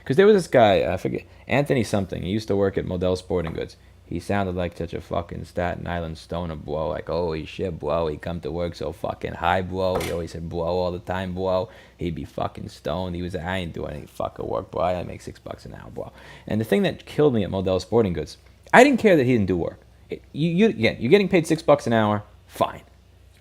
Because there was this guy, I forget, Anthony something. He used to work at Model Sporting Goods. He sounded like such a fucking Staten Island stoner, bro. Like, holy shit, bro. He come to work so fucking high, bro. He always said, bro, all the time, bro. He'd be fucking stoned. He was, I ain't doing any fucking work, bro. I make $6 an hour, bro. And the thing that killed me at Model Sporting Goods, I didn't care that he didn't do work. You're getting paid $6 an hour, fine.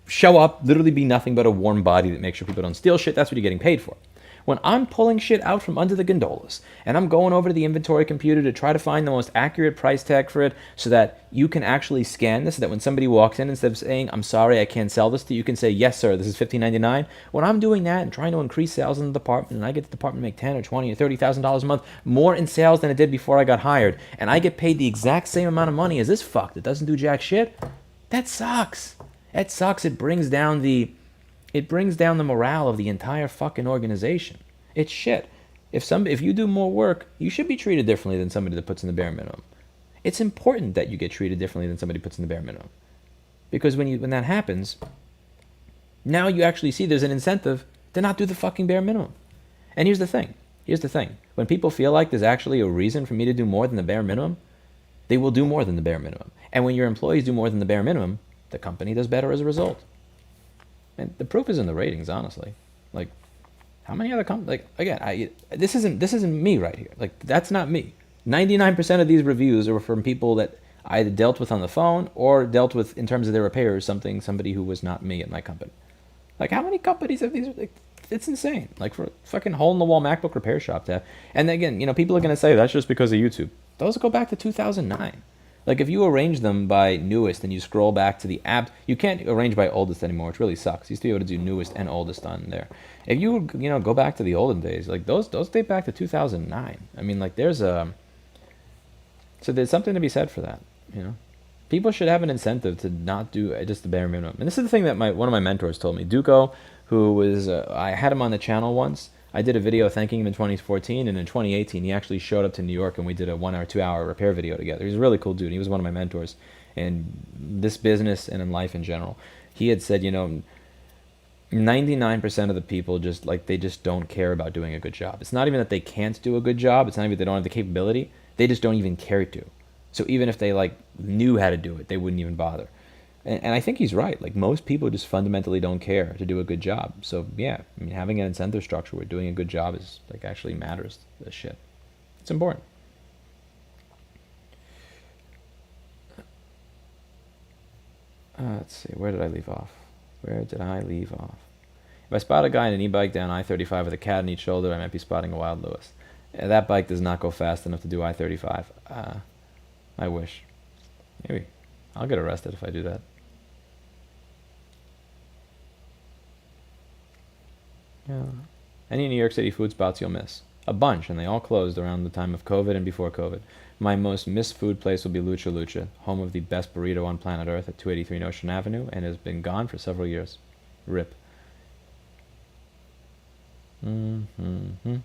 Show up, literally be nothing but a warm body that makes sure people don't steal shit. That's what you're getting paid for. When I'm pulling shit out from under the gondolas and I'm going over to the inventory computer to try to find the most accurate price tag for it so that you can actually scan this, so that when somebody walks in, instead of saying, I'm sorry, I can't sell this to you, you can say, yes, sir, this is $15.99. When I'm doing that and trying to increase sales in the department, and I get the department to make $10 or $20 or $30,000 a month more in sales than it did before I got hired, and I get paid the exact same amount of money as this fuck that doesn't do jack shit, that sucks. That sucks. It brings down the morale of the entire fucking organization. It's shit. If you do more work, you should be treated differently than somebody that puts in the bare minimum. It's important that you get treated differently than somebody who puts in the bare minimum. Because when that happens, now you actually see there's an incentive to not do the fucking bare minimum. And here's the thing. When people feel like there's actually a reason for me to do more than the bare minimum, they will do more than the bare minimum. And when your employees do more than the bare minimum, the company does better as a result. And the proof is in the ratings, honestly. Like, how many other companies? Like, again, this isn't me right here. Like, that's not me. 99% of these reviews are from people that I either dealt with on the phone or dealt with in terms of their repairs, somebody who was not me at my company. Like, how many companies have these? Like, it's insane. Like, for a fucking hole-in-the-wall MacBook repair shop to have. And again, people are going to say that's just because of YouTube. Those go back to 2009. Like, if you arrange them by newest and you scroll back to the app, you can't arrange by oldest anymore, which really sucks. You used to be able to do newest and oldest on there. If you go back to the olden days, like those date back to 2009. I mean, like so there's something to be said for that. People should have an incentive to not do just the bare minimum. And this is the thing that one of my mentors told me. Duco, who was I had him on the channel once. I did a video thanking him in 2014, and in 2018 he actually showed up to New York and we did a 1 or 2 hour repair video together. He's a really cool dude. He was one of my mentors in this business and in life in general. He had said, 99% of the people just don't care about doing a good job. It's not even that they can't do a good job. It's not even that they don't have the capability. They just don't even care to. So even if they knew how to do it, they wouldn't even bother. And I think he's right. Like, most people just fundamentally don't care to do a good job. So yeah, I mean, having an incentive structure where doing a good job is actually matters. This shit, it's important. Let's see. Where did I leave off? If I spot a guy in an e-bike down I-35 with a cat on each shoulder, I might be spotting a wild Lewis. That bike does not go fast enough to do I-35. I wish. Maybe I'll get arrested if I do that. Yeah. Any New York City food spots you'll miss? A bunch, and they all closed around the time of COVID and before COVID. My most missed food place will be Lucha Lucha, home of the best burrito on planet Earth at 283 Notion Avenue, and has been gone for several years. RIP. Mm-hmm.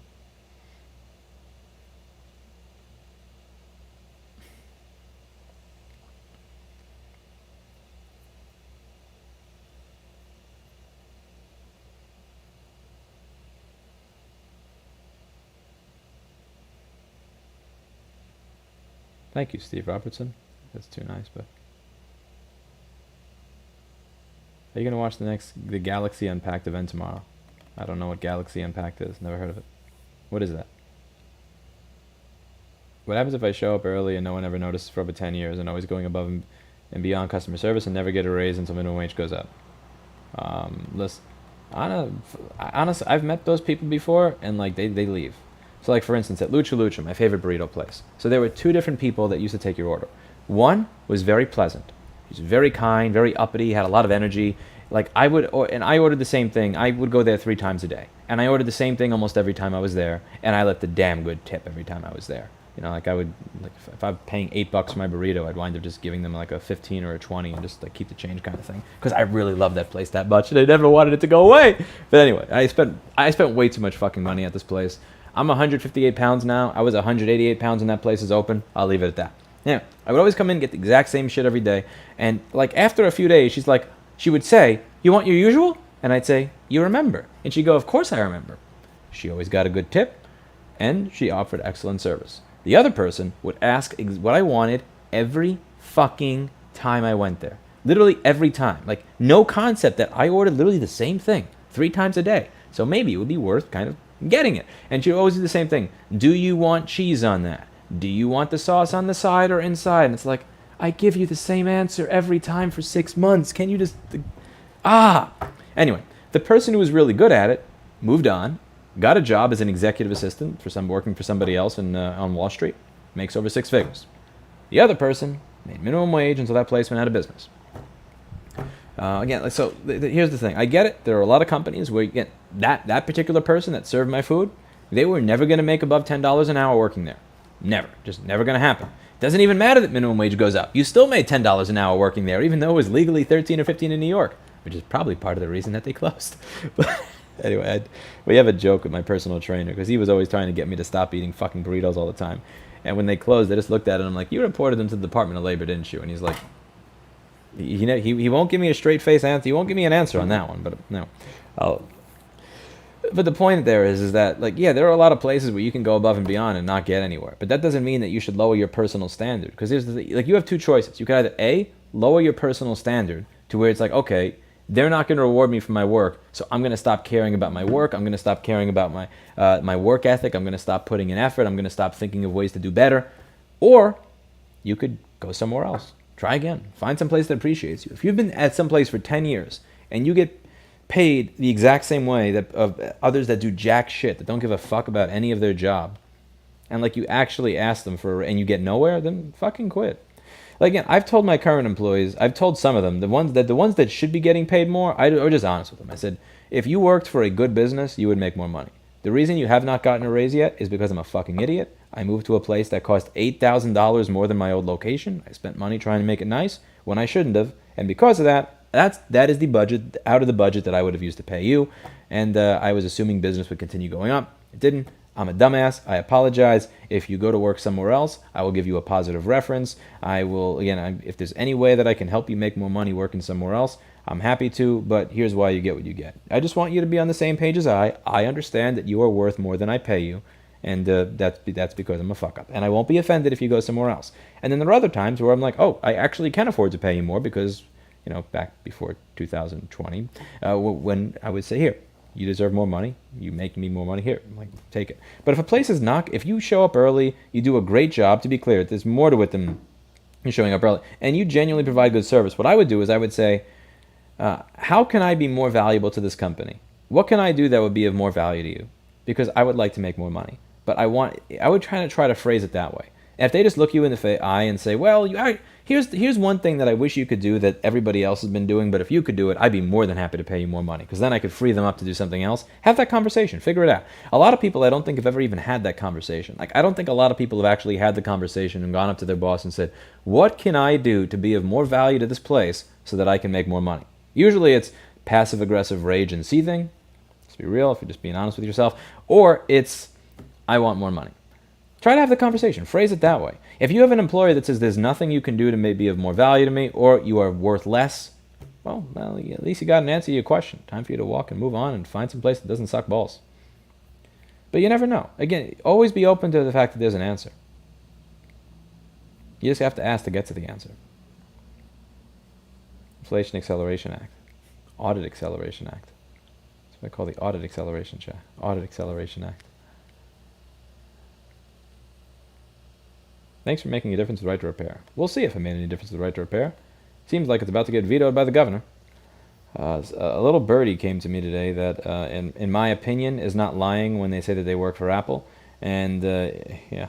Thank you, Steve Robertson. That's too nice, but... Are you going to watch the Galaxy Unpacked event tomorrow? I don't know what Galaxy Unpacked is. Never heard of it. What is that? What happens if I show up early and no one ever notices for over 10 years and always going above and beyond customer service and never get a raise until minimum wage goes up? Listen, Honestly, I've met those people before, and like they leave. So like for instance, at Lucha Lucha, my favorite burrito place. So there were two different people that used to take your order. One was very pleasant. He was very kind, very uppity, had a lot of energy. Like and I ordered the same thing. I would go there 3 times a day, and I ordered the same thing almost every time I was there, and I left a damn good tip every time I was there. You know, like I would, like if I'm paying $8 for my burrito, I'd wind up just giving them like a 15 or a 20 and just like keep the change kind of thing. Because I really love that place that much, and I never wanted it to go away. But anyway, I spent way too much fucking money at this place. I'm 158 pounds now. I was 188 pounds when that place is open. I'll leave it at that. Yeah, I would always come in and get the exact same shit every day. And like after a few days, she would say, "You want your usual?" And I'd say, "You remember?" And she'd go, "Of course I remember." She always got a good tip, and she offered excellent service. The other person would ask what I wanted every fucking time I went there. Literally every time. Like, no concept that I ordered literally the same thing 3 times a day. So maybe it would be worth kind of getting it. And she'd always do the same thing. "Do you want cheese on that? Do you want the sauce on the side or inside?" And it's like, I give you the same answer every time for 6 months. Can you just... Anyway, the person who was really good at it moved on, got a job as an executive assistant working for somebody else on Wall Street, makes over 6 figures. The other person made minimum wage until that place went out of business. Here's the thing. I get it. There are a lot of companies where you get that particular person that served my food, they were never going to make above $10 an hour working there. Never. Just never going to happen. Doesn't even matter that minimum wage goes up. You still made $10 an hour working there, even though it was legally 13 or 15 in New York, which is probably part of the reason that they closed. But anyway, we have a joke with my personal trainer because he was always trying to get me to stop eating fucking burritos all the time. And when they closed, I just looked at it and I'm like, "You reported them to the Department of Labor, didn't you?" And he's like, he won't give me a straight face answer. He won't give me an answer on that one, but no. But the point there is that, like, yeah, there are a lot of places where you can go above and beyond and not get anywhere. But that doesn't mean that you should lower your personal standard. Because here's the thing, like, you have 2 choices. You can either A, lower your personal standard to where it's like, okay, they're not going to reward me for my work, so I'm going to stop caring about my work. I'm going to stop caring about my work ethic. I'm going to stop putting in effort. I'm going to stop thinking of ways to do better. Or you could go somewhere else. Try again. Find some place that appreciates you. If you've been at some place for 10 years and you get paid the exact same way that of others that do jack shit, that don't give a fuck about any of their job, and like you actually ask them and you get nowhere, then fucking quit. Like, again, I've told my current employees, I've told some of them, the ones that should be getting paid more, I was just honest with them. I said, if you worked for a good business, you would make more money. The reason you have not gotten a raise yet is because I'm a fucking idiot. I moved to a place that cost $8,000 more than my old location. I spent money trying to make it nice when I shouldn't have, and because of that, that is the budget, out of the budget that I would have used to pay you, and I was assuming business would continue going up. It didn't. I'm a dumbass. I apologize. If you go to work somewhere else, I will give you a positive reference. I will, again, if there's any way that I can help you make more money working somewhere else, I'm happy to, but here's why you get what you get. I just want you to be on the same page as I understand that you are worth more than I pay you, and that's because I'm a fuck up. And I won't be offended if you go somewhere else. And then there are other times where I'm like, oh, I actually can afford to pay you more because, back before 2020, when I would say, here, you deserve more money. You make me more money. Here, I'm like, take it. But if a place is not, if you show up early, you do a great job. To be clear, there's more to it than you showing up early, and you genuinely provide good service. What I would do is I would say, how can I be more valuable to this company? What can I do that would be of more value to you? Because I would like to make more money. But I would try to phrase it that way. And if they just look you in the eye and say, well, here's one thing that I wish you could do that everybody else has been doing, but if you could do it, I'd be more than happy to pay you more money, because then I could free them up to do something else. Have that conversation. Figure it out. A lot of people, I don't think, have ever even had that conversation. Like, I don't think a lot of people have actually had the conversation and gone up to their boss and said, what can I do to be of more value to this place so that I can make more money? Usually it's passive-aggressive rage and seething. Let's be real, if you're just being honest with yourself. Or it's, I want more money. Try to have the conversation. Phrase it that way. If you have an employer that says there's nothing you can do to maybe of more value to me, or you are worth less, well, at least you got an answer to your question. Time for you to walk and move on and find some place that doesn't suck balls. But you never know. Again, always be open to the fact that there's an answer. You just have to ask to get to the answer. Inflation Acceleration Act. Audit Acceleration Act. That's what I call the Audit Acceleration Act. Thanks for making a difference with the right to repair. We'll see if it made any difference with the right to repair. Seems like it's about to get vetoed by the governor. A little birdie came to me today that, in my opinion, is not lying when they say that they work for Apple, and yeah,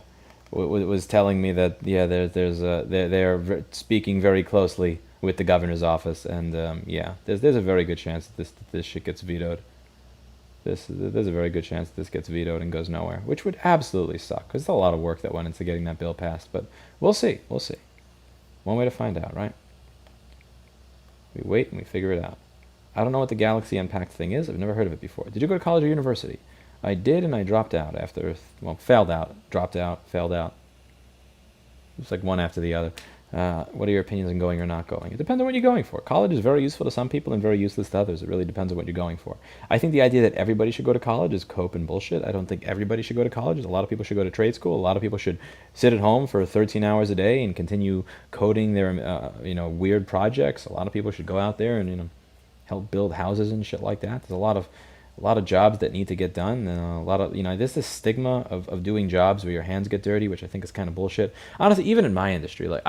was telling me that yeah, they are speaking very closely with the governor's office, and yeah, there's a very good chance that this shit gets vetoed. There's a very good chance that this gets vetoed and goes nowhere, which would absolutely suck because it's a lot of work that went into getting that bill passed. But we'll see. We'll see. One way to find out, right? We wait and we figure it out. I don't know what the Galaxy Unpacked thing is. I've never heard of it before. Did you go to college or university? I did, and I dropped out after, well, failed out, dropped out, failed out. It's like one after the other. What are your opinions on going or not going? It depends on what you're going for. College is very useful to some people and very useless to others. It really depends on what you're going for. I think the idea that everybody should go to college is cope and bullshit. I don't think everybody should go to college. A lot of people should go to trade school. A lot of people should sit at home for 13 hours a day and continue coding their weird projects. A lot of people should go out there and help build houses and shit like that. There's a lot of jobs that need to get done, and a lot of there's this stigma of doing jobs where your hands get dirty, which I think is kind of bullshit. Honestly, even in my industry, like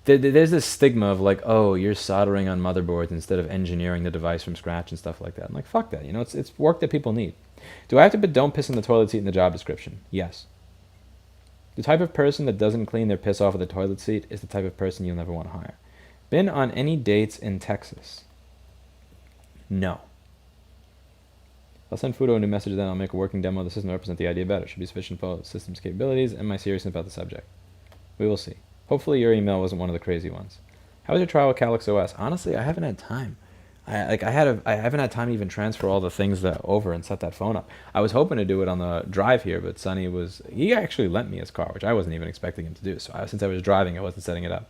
there's this stigma of like, oh, you're soldering on motherboards instead of engineering the device from scratch and stuff like that. I'm like, fuck that. It's work that people need. Do I have to put "don't piss in the toilet seat" in the job description? Yes. The type of person that doesn't clean their piss off of the toilet seat is the type of person you'll never want to hire. Been on any dates in Texas? No. I'll send Fudo a new message, then I'll make a working demo of the system to represent the idea better. Should be sufficient for the system's capabilities and my seriousness about the subject. We will see. Hopefully your email wasn't one of the crazy ones. How was your trial with Calyx OS? Honestly, I haven't had time. I haven't had time to even transfer all the things over and set that phone up. I was hoping to do it on the drive here, but he actually lent me his car, which I wasn't even expecting him to do. So since I was driving, I wasn't setting it up.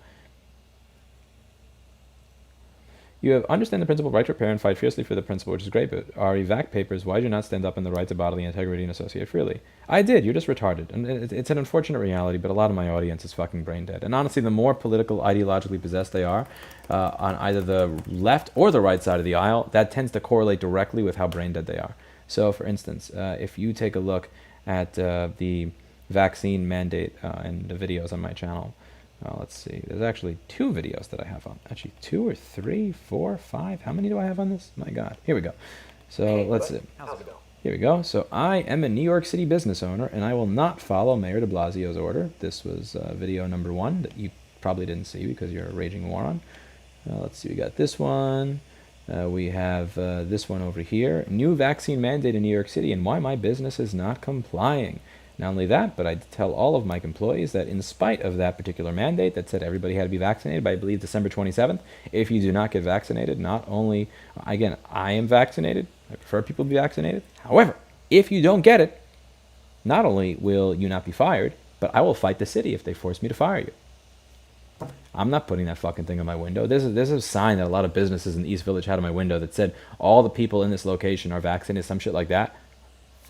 You have understand the principle, right to repair, and fight fiercely for the principle, which is great, but our evac papers, why did you not stand up in the right to bodily integrity and associate freely? I did, you're just retarded. And it's an unfortunate reality, but a lot of my audience is fucking brain dead. And honestly, the more ideologically possessed they are, on either the left or the right side of the aisle, that tends to correlate directly with how brain dead they are. So, for instance, if you take a look at the vaccine mandate and the videos on my channel, let's see. There's actually 2 videos that I have on. Actually, 2 or 3, 4, 5. How many do I have on this? My God. Here we go. So let's see. How's it going? Here we go. So I am a New York City business owner, and I will not follow Mayor de Blasio's order. This was video number 1 that you probably didn't see because you're a raging moron. Let's see. We got this one. We have this one over here. New vaccine mandate in New York City and why my business is not complying. Not only that, but I tell all of my employees that in spite of that particular mandate that said everybody had to be vaccinated by, I believe, December 27th, if you do not get vaccinated, not only, again, I am vaccinated, I prefer people to be vaccinated. However, if you don't get it, not only will you not be fired, but I will fight the city if they force me to fire you. I'm not putting that fucking thing on my window. There's a sign that a lot of businesses in the East Village had on my window that said all the people in this location are vaccinated, some shit like that.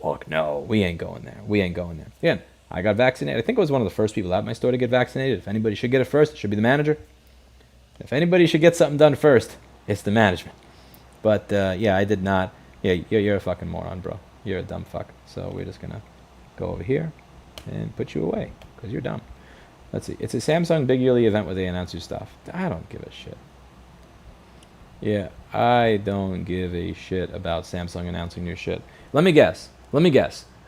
Fuck no, we ain't going there. We ain't going there. Again, I got vaccinated. I think I was one of the first people at my store to get vaccinated. If anybody should get it first, it should be the manager. If anybody should get something done first, it's the management. But yeah, I did not. Yeah, you're a fucking moron, bro. You're a dumb fuck. So we're just gonna go over here and put you away because you're dumb. Let's see. It's a Samsung big yearly event where they announce your stuff. I don't give a shit. Yeah, I don't give a shit about Samsung announcing your shit. Let me guess.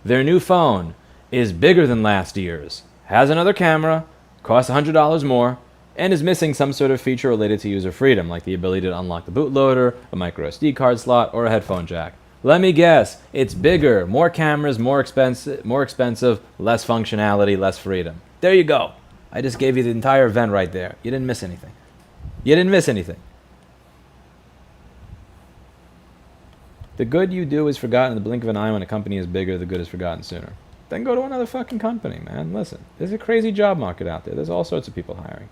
Their new phone is bigger than last year's, has another camera, costs $100 more, and is missing some sort of feature related to user freedom, like the ability to unlock the bootloader, a micro SD card slot, or a headphone jack. Let me guess. It's bigger, more cameras, more expensive, less functionality, less freedom. There you go. I just gave you the entire event right there. You didn't miss anything. The good you do is forgotten in the blink of an eye. When a company is bigger, the good is forgotten sooner. Then go to another fucking company, man. Listen, there's a crazy job market out there. There's all sorts of people hiring.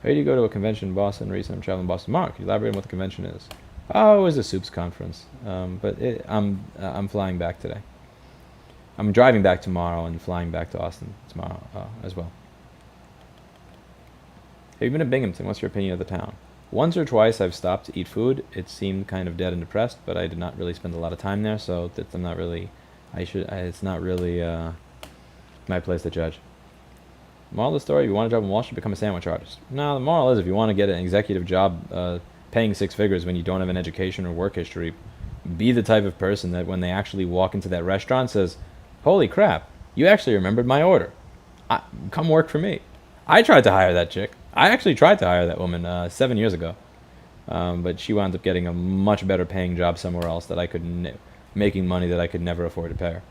How do you go to a convention in Boston recently? I'm traveling to Boston tomorrow. Can you elaborate on what the convention is? Oh, it was a soups conference. But I'm flying back today. I'm driving back tomorrow and flying back to Austin tomorrow as well. Have you been to Binghamton? What's your opinion of the town? Once or twice I've stopped to eat food. It seemed kind of dead and depressed, but I did not really spend a lot of time there, so I'm not really. It's not really my place to judge. Moral of the story: if you want a job in Wall Street, become a sandwich artist. No, the moral is if you want to get an executive job paying six figures when you don't have an education or work history. Be the type of person that when they actually walk into that restaurant says, holy crap, you actually remembered my order. Come work for me. I tried to hire that chick. I actually tried to hire that woman 7 years ago. But she wound up getting a much better paying job somewhere else that I could, making money that I could never afford to pay her.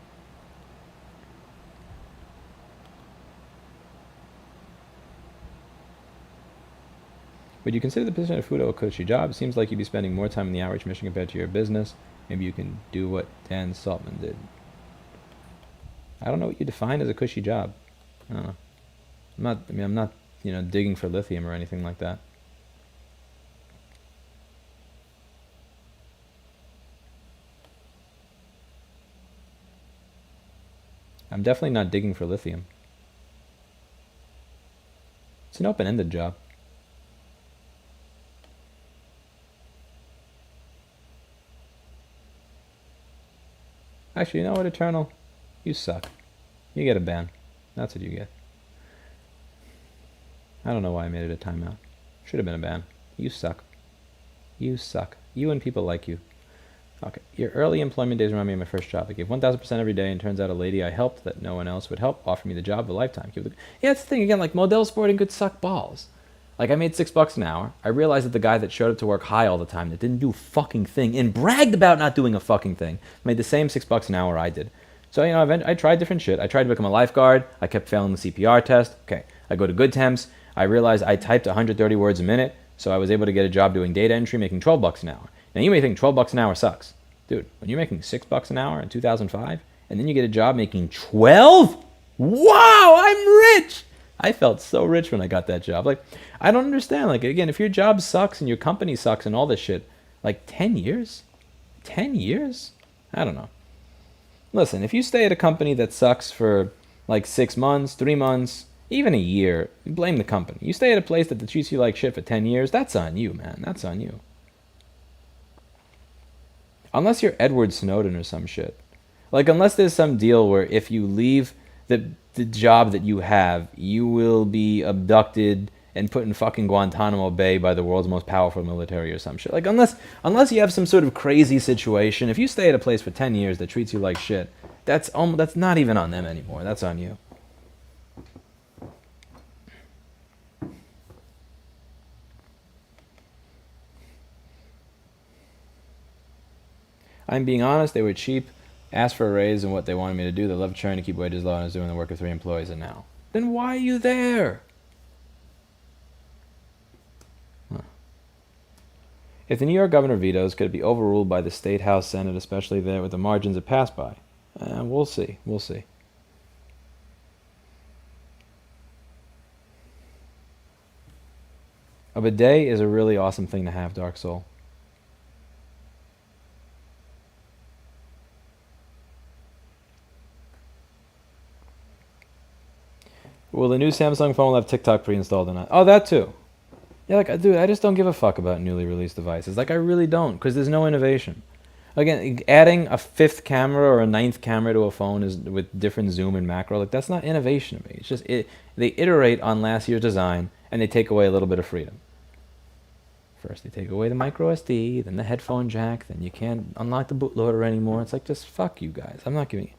Would you consider the position of Fudo a cushy job? It seems like you'd be spending more time in the outreach mission compared to your business. Maybe you can do what Dan Saltman did. I don't know what you define as a cushy job. I don't know. I'm not, digging for lithium or anything like that. I'm definitely not digging for lithium. It's an open-ended job. Actually, you know what, Eternal? You suck. You get a ban. That's what you get. I don't know why I made it a timeout. Should have been a ban. You suck. You suck. You and people like you. Okay. Your early employment days remind me of my first job. I gave 1,000% every day, and turns out a lady I helped that no one else would help offered me the job of a lifetime. Yeah, that's the thing. Again, like, Model Sporting could suck balls. Like, I made $6 an hour. I realized that the guy that showed up to work high all the time, that didn't do a fucking thing, and bragged about not doing a fucking thing, made the same $6 an hour I did. So, I tried different shit. I tried to become a lifeguard. I kept failing the CPR test. Okay. I go to Good Temps. I realized I typed 130 words a minute, so I was able to get a job doing data entry, making $12 an hour. Now, you may think $12 an hour sucks. Dude, when you're making $6 an hour in 2005, and then you get a job making 12? Wow, I'm rich! I felt so rich when I got that job. Like, I don't understand. Like, again, if your job sucks and your company sucks and all this shit, like, 10 years? 10 years? I don't know. Listen, if you stay at a company that sucks for, like, 6 months, 3 months, even a year, blame the company. You stay at a place that treats you like shit for 10 years, that's on you, man. That's on you. Unless you're Edward Snowden or some shit. Like, unless there's some deal where if you leave the job that you have, you will be abducted and put in fucking Guantanamo Bay by the world's most powerful military or some shit. Like, unless you have some sort of crazy situation, if you stay at a place for 10 years that treats you like shit, that's not even on them anymore. That's on you. I'm being honest, they were cheap, asked for a raise and what they wanted me to do. They loved trying to keep wages low, and I was doing the work of 3 employees, and now. Then why are you there? Huh. If the New York governor vetoes, could it be overruled by the State House Senate, especially there with the margins it passed by? We'll see. We'll see. A bidet is a really awesome thing to have, Dark Soul. Will the new Samsung phone have TikTok pre-installed or not? Oh, that too. Yeah, like, dude, I just don't give a fuck about newly released devices. Like, I really don't, because there's no innovation. Again, adding a 5th camera or a 9th camera to a phone is with different zoom and macro. Like, that's not innovation to me. It's just they iterate on last year's design, and they take away a little bit of freedom. First, they take away the micro SD, then the headphone jack, then you can't unlock the bootloader anymore. It's like, just fuck you guys. I'm not giving.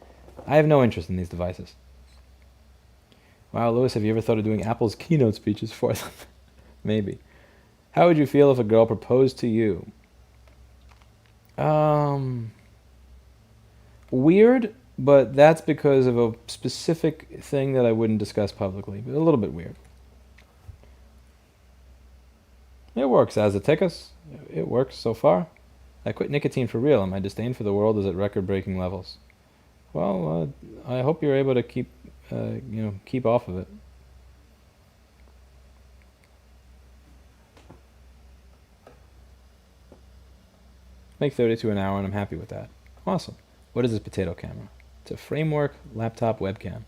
I have no interest in these devices. Wow, Louis, have you ever thought of doing Apple's keynote speeches for them? Maybe. How would you feel if a girl proposed to you? Weird, but that's because of a specific thing that I wouldn't discuss publicly. But a little bit weird. It works as a tickus. It works so far. I quit nicotine for real, and my disdain for the world is at record-breaking levels. Well, I hope you're able to keep off of it. Make 32 an hour, and I'm happy with that. Awesome. What is this potato camera? It's a framework laptop webcam.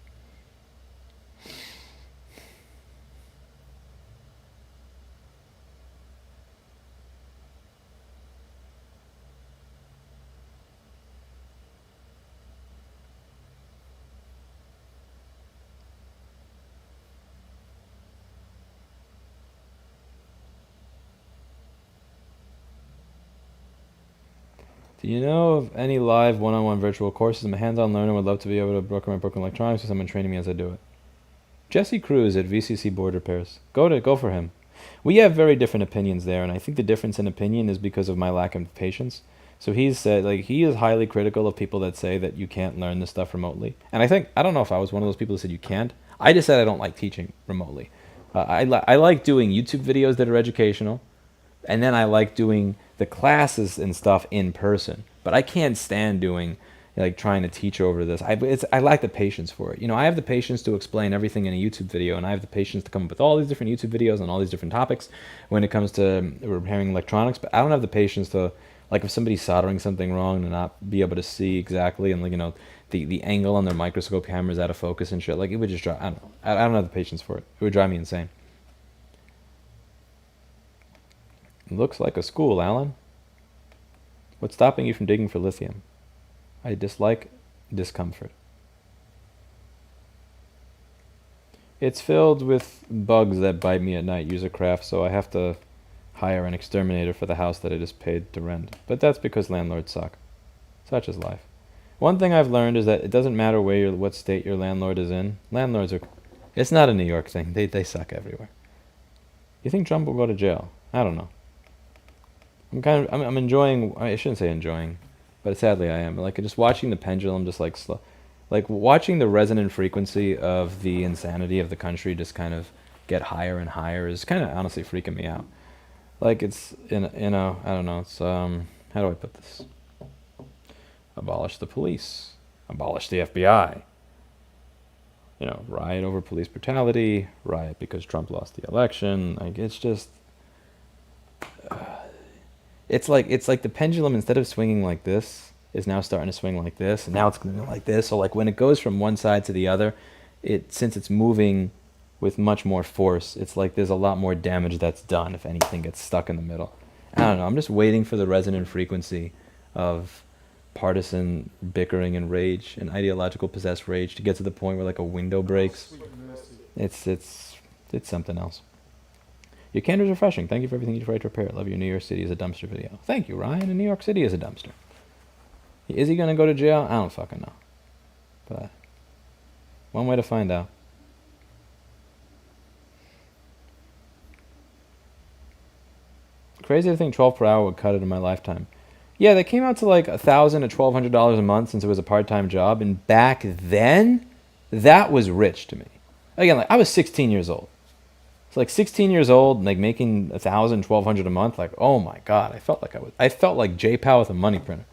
Do you know of any live one-on-one virtual courses? I'm a hands-on learner. Would love to be able to broker my broken electronics with someone training me as I do it. Jesse Cruz at VCC Board Repairs. Go for him. We have very different opinions there, and I think the difference in opinion is because of my lack of patience. So he's said, like, he is highly critical of people that say that you can't learn this stuff remotely. And I don't know if I was one of those people who said you can't. I just said I don't like teaching remotely. I like doing YouTube videos that are educational, and then I like doing the classes and stuff in person. But I can't stand doing, like, trying to teach over this. I lack the patience for it. You know, I have the patience to explain everything in a YouTube video, and I have the patience to come up with all these different YouTube videos on all these different topics when it comes to repairing electronics. But I don't have the patience to, like, if somebody's soldering something wrong, to not be able to see exactly, and, like, you know, the angle on their microscope camera is out of focus and shit. Like, it would just drive, I don't know. I don't have the patience for it. It would drive me insane. It looks like a school, Alan. What's stopping you from digging for lithium? I dislike discomfort. It's filled with bugs that bite me at night, usercraft, so I have to hire an exterminator for the house that I just paid to rent. But that's because landlords suck. Such is life. One thing I've learned is that it doesn't matter what state your landlord is in. Landlords are... It's not a New York thing. They suck everywhere. You think Trump will go to jail? I don't know. I'm enjoying... I shouldn't say enjoying, but sadly I am. Like, just watching the pendulum just, like, slow... Like, watching the resonant frequency of the insanity of the country just kind of get higher and higher is kind of honestly freaking me out. Like, it's, I don't know, it's, how do I put this? Abolish the police. Abolish the FBI. You know, riot over police brutality. Riot because Trump lost the election. Like, it's just... it's like the pendulum, instead of swinging like this, is now starting to swing like this, and now it's going to go like this. So, like, when it goes from one side to the other, since it's moving with much more force, it's like there's a lot more damage that's done if anything gets stuck in the middle. I don't know. I'm just waiting for the resonant frequency of partisan bickering and rage and ideological possessed rage to get to the point where, like, a window breaks. It's something else. Your candor is refreshing. Thank you for everything you try to repair. Love your New York City is a dumpster video. Thank you, Ryan. And New York City is a dumpster. Is he going to go to jail? I don't fucking know. But one way to find out. Crazy to think 12 per hour would cut it in my lifetime. Yeah, they came out to like $1,000 to $1,200 a month since it was a part-time job. And back then, that was rich to me. Again, like, I was 16 years old. So, like, 16 years old, like, making $1,000, $1,200 a month, like, oh my God, I felt like J-Pow with a money printer.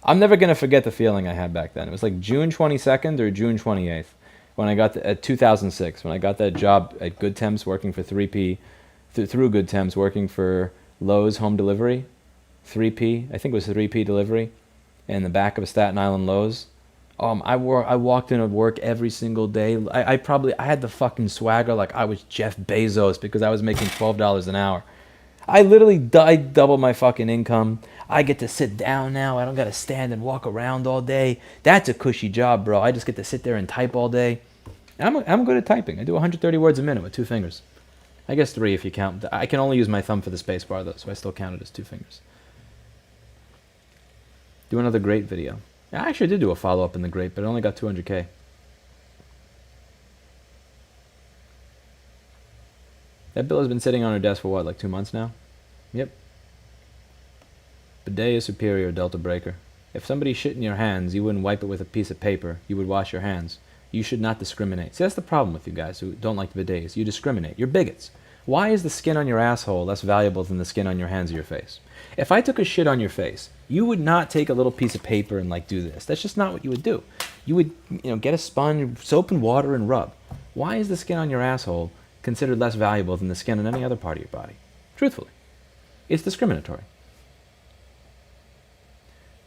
I'm never going to forget the feeling I had back then. It was like June 22nd or June 28th when I got at 2006, when I got that job at Good Temps working for 3P, through Good Temps working for Lowe's Home Delivery, 3P, I think it was 3P Delivery, in the back of a Staten Island Lowe's. I walked into work every single day. I had the fucking swagger like I was Jeff Bezos because I was making $12 an hour. I doubled my fucking income. I get to sit down now. I don't got to stand and walk around all day. That's a cushy job, bro. I just get to sit there and type all day. I'm good at typing. I do 130 words a minute with 2 fingers. I guess 3 if you count. I can only use my thumb for the space bar, though, so I still count it as 2 fingers. Do another great video. I actually did do a follow-up in the great, but it only got 200K. That bill has been sitting on her desk for what, like 2 months now? Yep. Bidet is superior, Delta Breaker. If somebody shit in your hands, you wouldn't wipe it with a piece of paper. You would wash your hands. You should not discriminate. See, that's the problem with you guys who don't like the bidets. You discriminate. You're bigots. Why is the skin on your asshole less valuable than the skin on your hands or your face? If I took a shit on your face, you would not take a little piece of paper and, like, do this. That's just not what you would do. You would, get a sponge, soap and water, and rub. Why is the skin on your asshole considered less valuable than the skin on any other part of your body? Truthfully. It's discriminatory.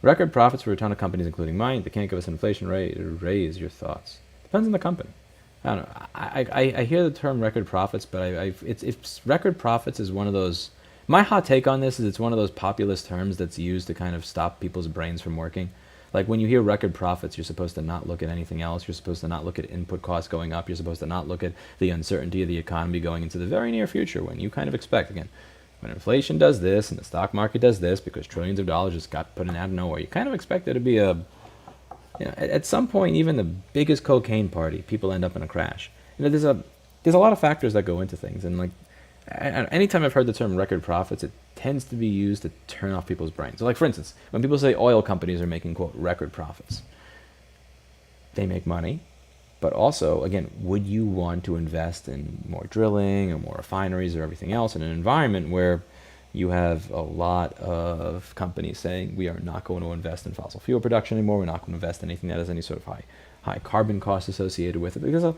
Record profits for a ton of companies, including mine. They can't give us an inflation rate or raise. Your thoughts? Depends on the company. I don't know. I hear the term record profits, but it's record profits is one of those... My hot take on this is it's one of those populist terms that's used to kind of stop people's brains from working. Like, when you hear record profits, you're supposed to not look at anything else. You're supposed to not look at input costs going up. You're supposed to not look at the uncertainty of the economy going into the very near future when you kind of expect, again, when inflation does this and the stock market does this because trillions of dollars just got put in out of nowhere, you kind of expect there to be a, at some point, even the biggest cocaine party, people end up in a crash. There's a lot of factors that go into things, and like, anytime I've heard the term record profits, it tends to be used to turn off people's brains. So like, for instance, when people say oil companies are making, quote, record profits, they make money, but also, again, would you want to invest in more drilling or more refineries or everything else in an environment where you have a lot of companies saying we are not going to invest in fossil fuel production anymore, we're not going to invest in anything that has any sort of high carbon costs associated with it? Because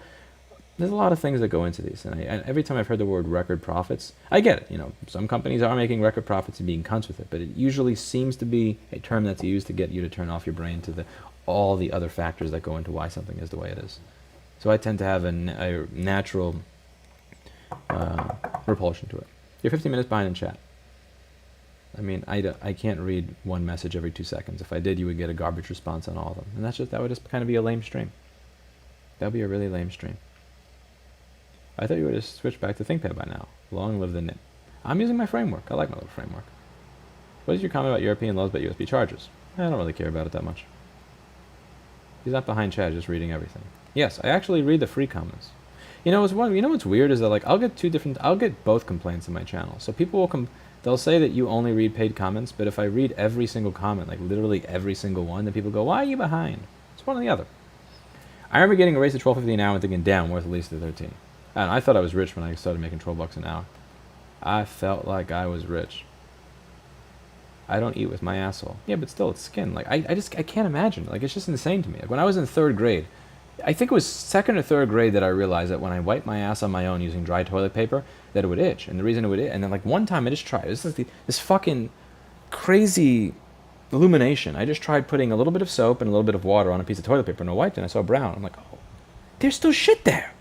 there's a lot of things that go into these, and every time I've heard the word record profits, I get it. Some companies are making record profits and being cunts with it, but it usually seems to be a term that's used to get you to turn off your brain to all the other factors that go into why something is the way it is. So I tend to have a natural repulsion to it. You're 15 minutes behind in chat. I mean, I can't read one message every 2 seconds. If I did, you would get a garbage response on all of them, and that would just kind of be a lame stream. That would be a really lame stream. I thought you would have switched back to ThinkPad by now. Long live the NIT. I'm using my framework. I like my little framework. What is your comment about European laws about USB chargers? I don't really care about it that much. He's not behind chat, just reading everything. Yes, I actually read the free comments. What's weird is that, like, I'll get both complaints in my channel. So people will they'll say that you only read paid comments, but if I read every single comment, like literally every single one, then people go, why are you behind? It's one or the other. I remember getting a raise at $12.50 an hour and thinking, damn, worth at least the 13. And I thought I was rich when I started making $12 an hour. I felt like I was rich. I don't eat with my asshole. Yeah, but still, it's skin. Like, I can't imagine. Like, it's just insane to me. Like, when I was in 3rd grade, I think it was 2nd or 3rd grade that I realized that when I wiped my ass on my own using dry toilet paper, that it would itch. And the reason it would itch, and then like one time I just tried, this fucking crazy illumination. I just tried putting a little bit of soap and a little bit of water on a piece of toilet paper, and I wiped it, and I saw brown. I'm like, oh, there's still shit there.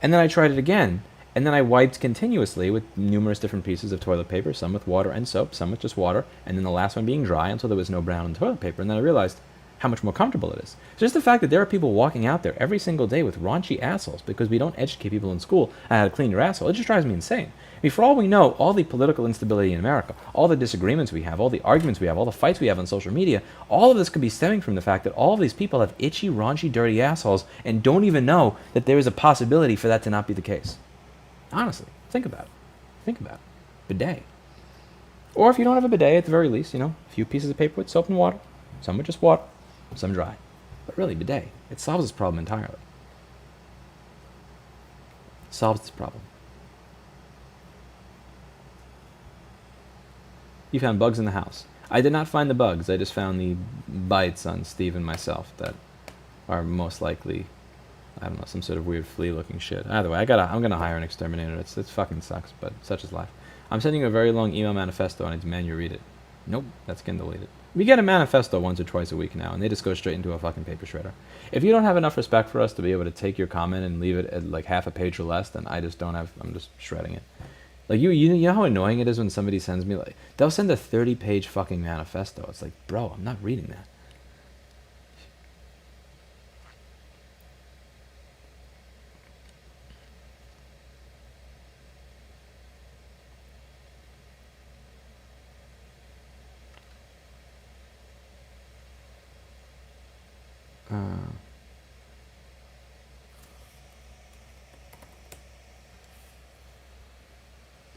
And then I tried it again, and then I wiped continuously with numerous different pieces of toilet paper, some with water and soap, some with just water, and then the last one being dry until there was no brown in the toilet paper. And then I realized how much more comfortable it is. So just the fact that there are people walking out there every single day with raunchy assholes because we don't educate people in school on how to clean your asshole, it just drives me insane. I mean, for all we know, all the political instability in America, all the disagreements we have, all the arguments we have, all the fights we have on social media, all of this could be stemming from the fact that all of these people have itchy, raunchy, dirty assholes and don't even know that there is a possibility for that to not be the case. Honestly, think about it. Think about it. Bidet. Or if you don't have a bidet, at the very least, a few pieces of paper with soap and water, some with just water, some dry. But really, bidet, it solves this problem entirely. It solves this problem. You found bugs in the house. I did not find the bugs. I just found the bites on Steve and myself that are most likely, I don't know, some sort of weird flea-looking shit. Either way, I'm gonna hire an exterminator. It fucking sucks, but such is life. I'm sending you a very long email manifesto, and I demand you read it. Nope, that's getting deleted. We get a manifesto once or twice a week now, and they just go straight into a fucking paper shredder. If you don't have enough respect for us to be able to take your comment and leave it at like half a page or less, then I'm just shredding it. Like, you know how annoying it is when somebody sends me, like, they'll send a 30-page fucking manifesto. It's like, bro, I'm not reading that.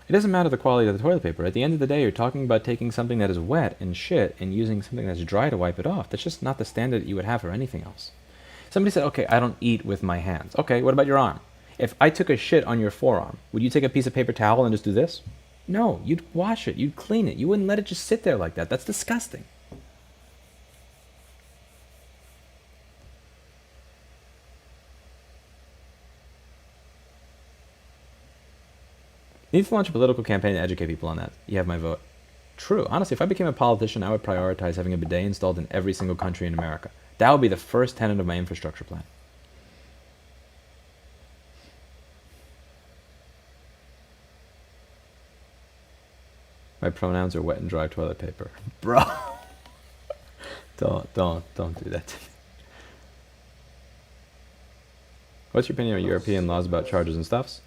It doesn't matter the quality of the toilet paper. At the end of the day, you're talking about taking something that is wet and shit and using something that's dry to wipe it off. That's just not the standard that you would have for anything else. Somebody said, okay, I don't eat with my hands. Okay, what about your arm? If I took a shit on your forearm, would you take a piece of paper towel and just do this? No, you'd wash it. You'd clean it. You wouldn't let it just sit there like that. That's disgusting. Need to launch a political campaign to educate people on that. You have my vote. True. Honestly, if I became a politician, I would prioritize having a bidet installed in every single country in America. That would be the first tenet of my infrastructure plan. My pronouns are wet and dry toilet paper. Bro. Don't do that to me. What's your opinion on European laws about charges and stuffs?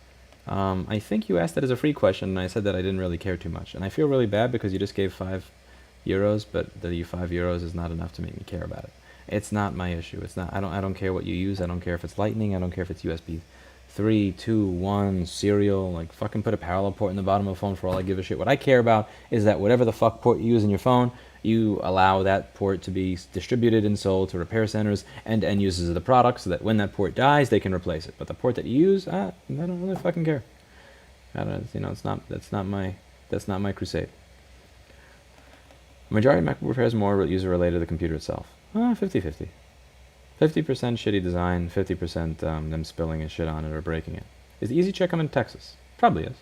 I think you asked that as a free question, and I said that I didn't really care too much. And I feel really bad because you just gave €5, but the €5 is not enough to make me care about it. It's not my issue. It's not. I don't care what you use. I don't care if it's Lightning. I don't care if it's USB 3, 2, 1, serial. Like, fucking put a parallel port in the bottom of the phone for all I give a shit. What I care about is that whatever the fuck port you use in your phone, you allow that port to be distributed and sold to repair centers and end users of the product, so that when that port dies, they can replace it. But the port that you use, I don't really fucking care. I don't. It's not. That's not my crusade. Majority of Mac repair is more user related to the computer itself. 50-50. 50% shitty design, 50% them spilling his shit on it or breaking it. Is the Easy Check coming to Texas? Probably is.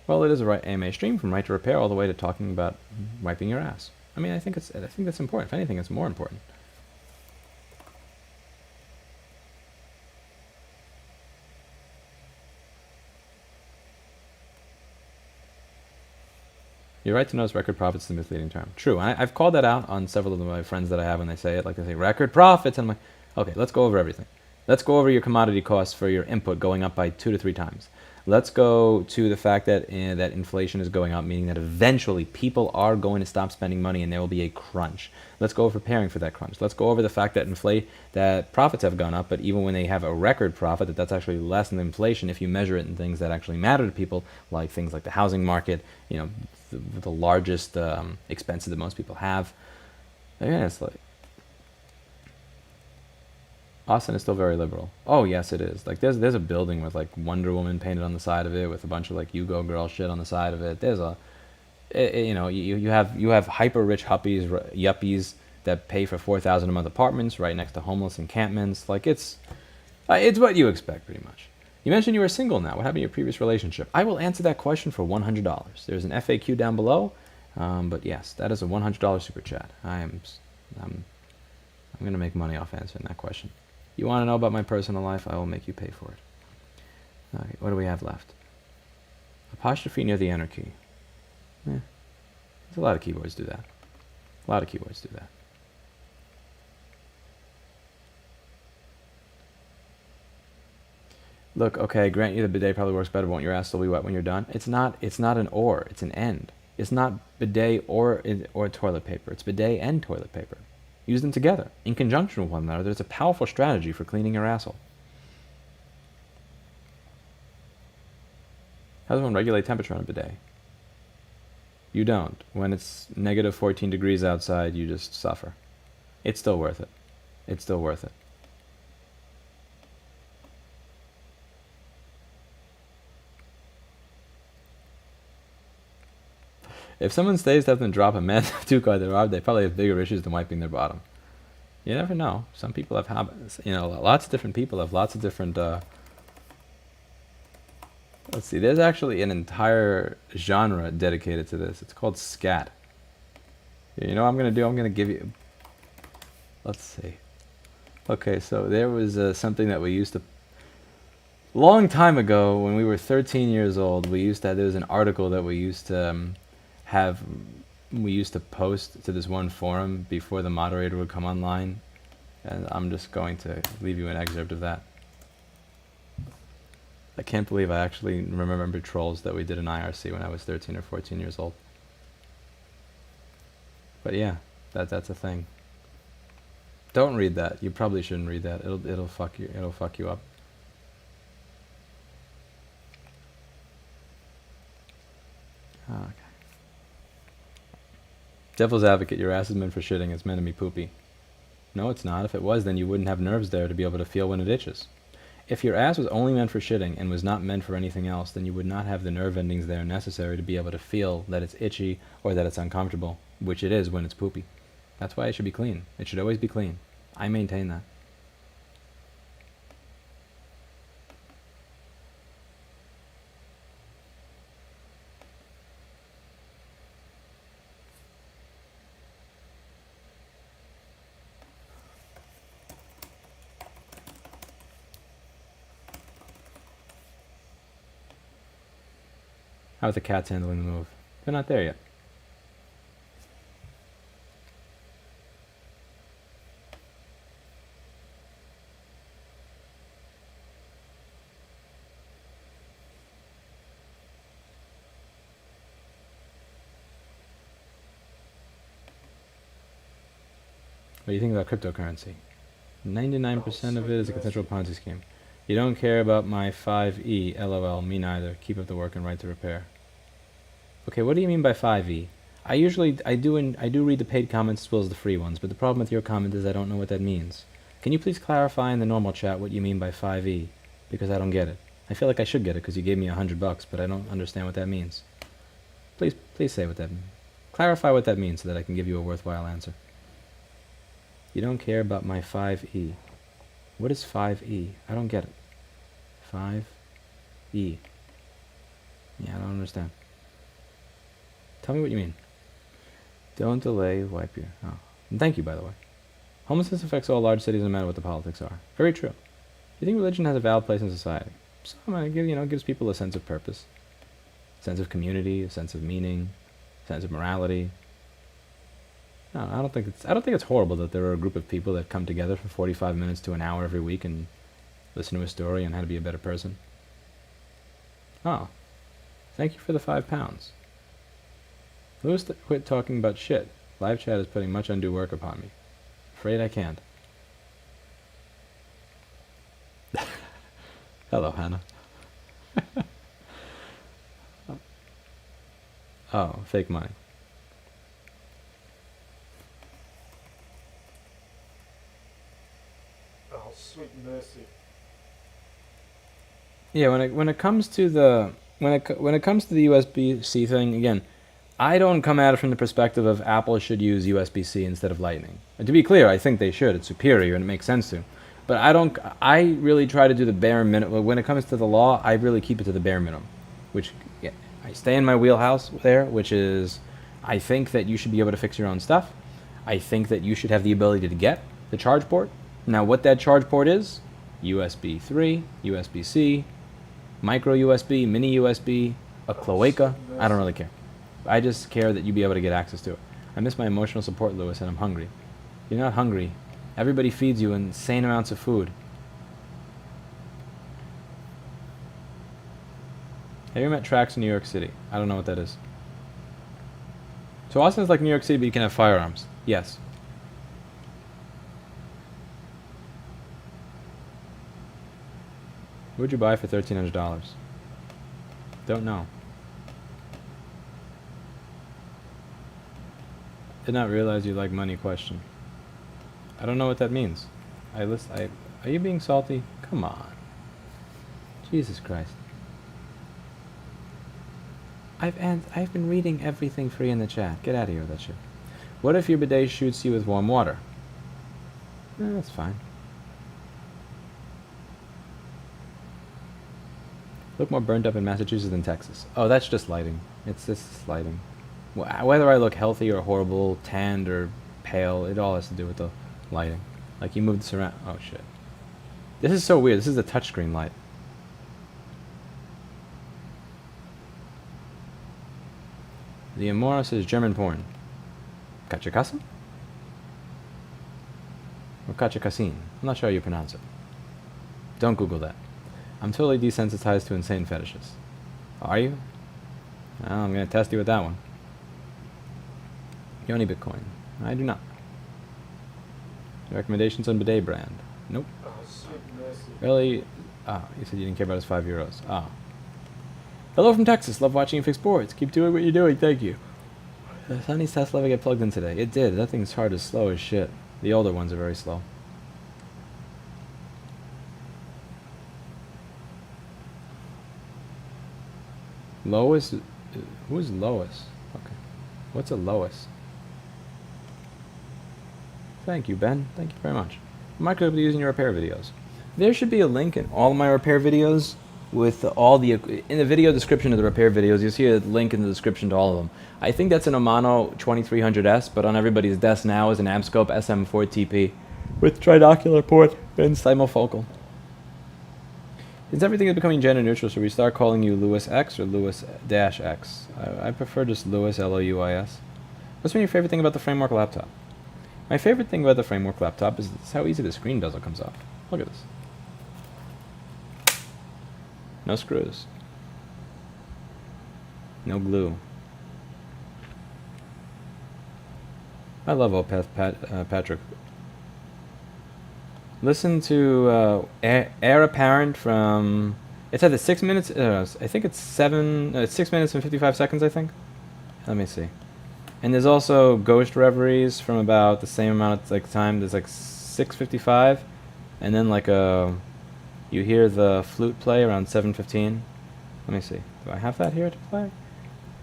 Well, it is a AMA stream from right to repair all the way to talking about wiping your ass. I mean, I think that's important. If anything, it's more important. You're right to notice record profits is a misleading term. True. I've called that out on several of my friends that I have when they say it. Like, they say record profits, and I'm like, okay, let's go over everything. Let's go over your commodity costs for your input going up by 2 to 3 times. Let's go to the fact that that inflation is going up, meaning that eventually people are going to stop spending money and there will be a crunch. Let's go over preparing for that crunch. Let's go over the fact that that profits have gone up, but even when they have a record profit, that's actually less than inflation if you measure it in things that actually matter to people, like things like the housing market, the largest expenses that most people have. Yeah, it's like Austin is still very liberal. Oh yes, it is. Like there's a building with like Wonder Woman painted on the side of it, with a bunch of like You Go Girl shit on the side of it. There's you have hyper rich yuppies that pay for 4,000 a month apartments right next to homeless encampments. Like it's what you expect pretty much. You mentioned you were single now. What happened to your previous relationship? I will answer that question for $100. There's an FAQ down below, but yes, that is a $100 super chat. I'm gonna make money off answering that question. You want to know about my personal life? I will make you pay for it. Okay, what do we have left? Apostrophe near the enter key. There's a lot of keyboards do that. A lot of keyboards do that. Look, okay, grant you the bidet probably works better, but won't your ass still be wet when you're done? It's not an or, it's an and. It's not bidet or toilet paper. It's bidet and toilet paper. Use them together, in conjunction with one another. There's a powerful strategy for cleaning your asshole. How does one regulate temperature on a bidet? You don't. When it's negative 14 degrees outside, you just suffer. It's still worth it. It's still worth it. If someone stays up and drop a massive 2 card they probably have bigger issues than wiping their bottom. You never know. Some people have habits. Lots of different people have lots of different... Let's see. There's actually an entire genre dedicated to this. It's called scat. You know what I'm going to do? I'm going to give you... Let's see. Okay, so there was something that we used to... Long time ago, when we were 13 years old, there was an article that we used to... we used to post to this one forum before the moderator would come online, and I'm just going to leave you an excerpt of that. I can't believe I actually remember trolls that we did in IRC when I was 13 or 14 years old. But yeah, that's a thing. Don't read that. You probably shouldn't read that. It'll fuck you up. Okay. Devil's advocate, your ass is meant for shitting, it's meant to be poopy. No, it's not. If it was, then you wouldn't have nerves there to be able to feel when it itches. If your ass was only meant for shitting and was not meant for anything else, then you would not have the nerve endings there necessary to be able to feel that it's itchy or that it's uncomfortable, which it is when it's poopy. That's why it should be clean. It should always be clean. I maintain that. How are the cats handling the move? They're not there yet. What do you think about cryptocurrency? 99% of it is a consensual Ponzi scheme. You don't care about my 5E, lol, me neither. Keep up the work and right to repair. Okay, what do you mean by 5E? I do read the paid comments as well as the free ones, but the problem with your comment is I don't know what that means. Can you please clarify in the normal chat what you mean by 5E? Because I don't get it. I feel like I should get it because you gave me $100, but I don't understand what that means. Please say what that means. Clarify what that means so that I can give you a worthwhile answer. You don't care about my 5E. What is 5E? I don't get it. 5E. Yeah, I don't understand. Tell me what you mean. Don't delay, wipe your... Oh. And thank you, by the way. Homelessness affects all large cities no matter what the politics are. Very true. You think religion has a valid place in society? Some, gives people a sense of purpose, a sense of community, a sense of meaning, a sense of morality. No, I don't think it's horrible that there are a group of people that come together for 45 minutes to an hour every week and listen to a story on how to be a better person. Oh, thank you for the £5. Louis, quit talking about shit. Live chat is putting much undue work upon me. Afraid I can't. Hello, Hannah. Oh, fake money. Oh, sweet mercy. Yeah, when it comes to the USB-C thing, again, I don't come at it from the perspective of Apple should use USB-C instead of Lightning. And to be clear, I think they should. It's superior and it makes sense to. But I really try to do the bare minimum. When it comes to the law, I really keep it to the bare minimum. Which, yeah, I stay in my wheelhouse there, which is, I think that you should be able to fix your own stuff. I think that you should have the ability to get the charge port. Now, what that charge port is, USB 3, USB-C, micro USB, mini USB, a cloaca, I don't really care. I just care that you be able to get access to it. I miss my emotional support, Louis, and I'm hungry. You're not hungry. Everybody feeds you insane amounts of food. Have you met Tracks in New York City? I don't know what that is. So Austin's like New York City, but you can have firearms. Yes. What would you buy for $1,300? Don't know. Did not realize you like money question. I don't know what that means. Are you being salty? Come on. Jesus Christ. I've been reading everything free in the chat. Get out of here with that shit. What if your bidet shoots you with warm water? That's fine. Look more burnt up in Massachusetts than Texas. Oh, that's just lighting. It's just lighting. Whether I look healthy or horrible, tanned or pale, it all has to do with the lighting. Like you move this around. Oh shit. This is so weird. This is a touchscreen light. The Amora says German porn. Kachakassen? Or Kachakasin? I'm not sure how you pronounce it. Don't Google that. I'm totally desensitized to insane fetishes. Are you? Well, I'm going to test you with that one. Yoni Bitcoin. I do not. Recommendations on bidet brand. Nope. Oh, sweet mercy. Really? Ah, you said you didn't care about his €5. Ah. Hello from Texas. Love watching you fix boards. Keep doing what you're doing. Thank you. The Sunny's Tesla ever get plugged in today? It did. That thing's hard as slow as shit. The older ones are very slow. Lois? Who's Lois? Okay. What's a Lois? Thank you, Ben. Thank you very much. I might be using your repair videos. There should be a link in all of my repair videos with all the... In the video description of the repair videos, you'll see a link in the description to all of them. I think that's an Amano 2300S, but on everybody's desk now is an Amscope SM4TP with trinocular port and simulfocal. Since everything is becoming gender neutral, should we start calling you Louis X or Louis-X? I prefer just Louis, L-O-U-I-S. What's been your favorite thing about the Framework laptop? My favorite thing about the Framework laptop is how easy the screen bezel comes off. Look at this. No screws. No glue. I love Opeth Patrick Listen to Air Apparent from. It's either 6 minutes. I think it's 6 minutes and 55 seconds. I think. Let me see. And there's also Ghost Reveries from about the same amount of like time. There's like 6:55, and then like you hear the flute play around 7:15. Let me see. Do I have that here to play?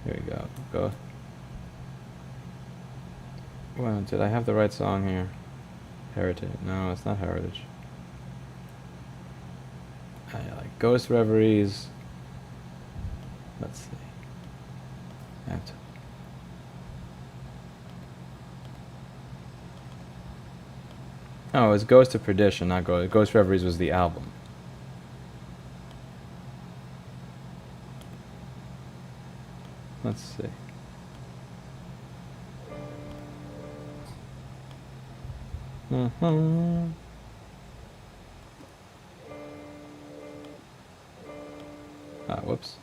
Here we go. Go. Well, did I have the right song here? Heritage. No, it's not Heritage. I like Ghost Reveries. Let's see. I have to. Oh, it's Ghost of Perdition, not Ghost Reveries was the album. Let's see. Whoops.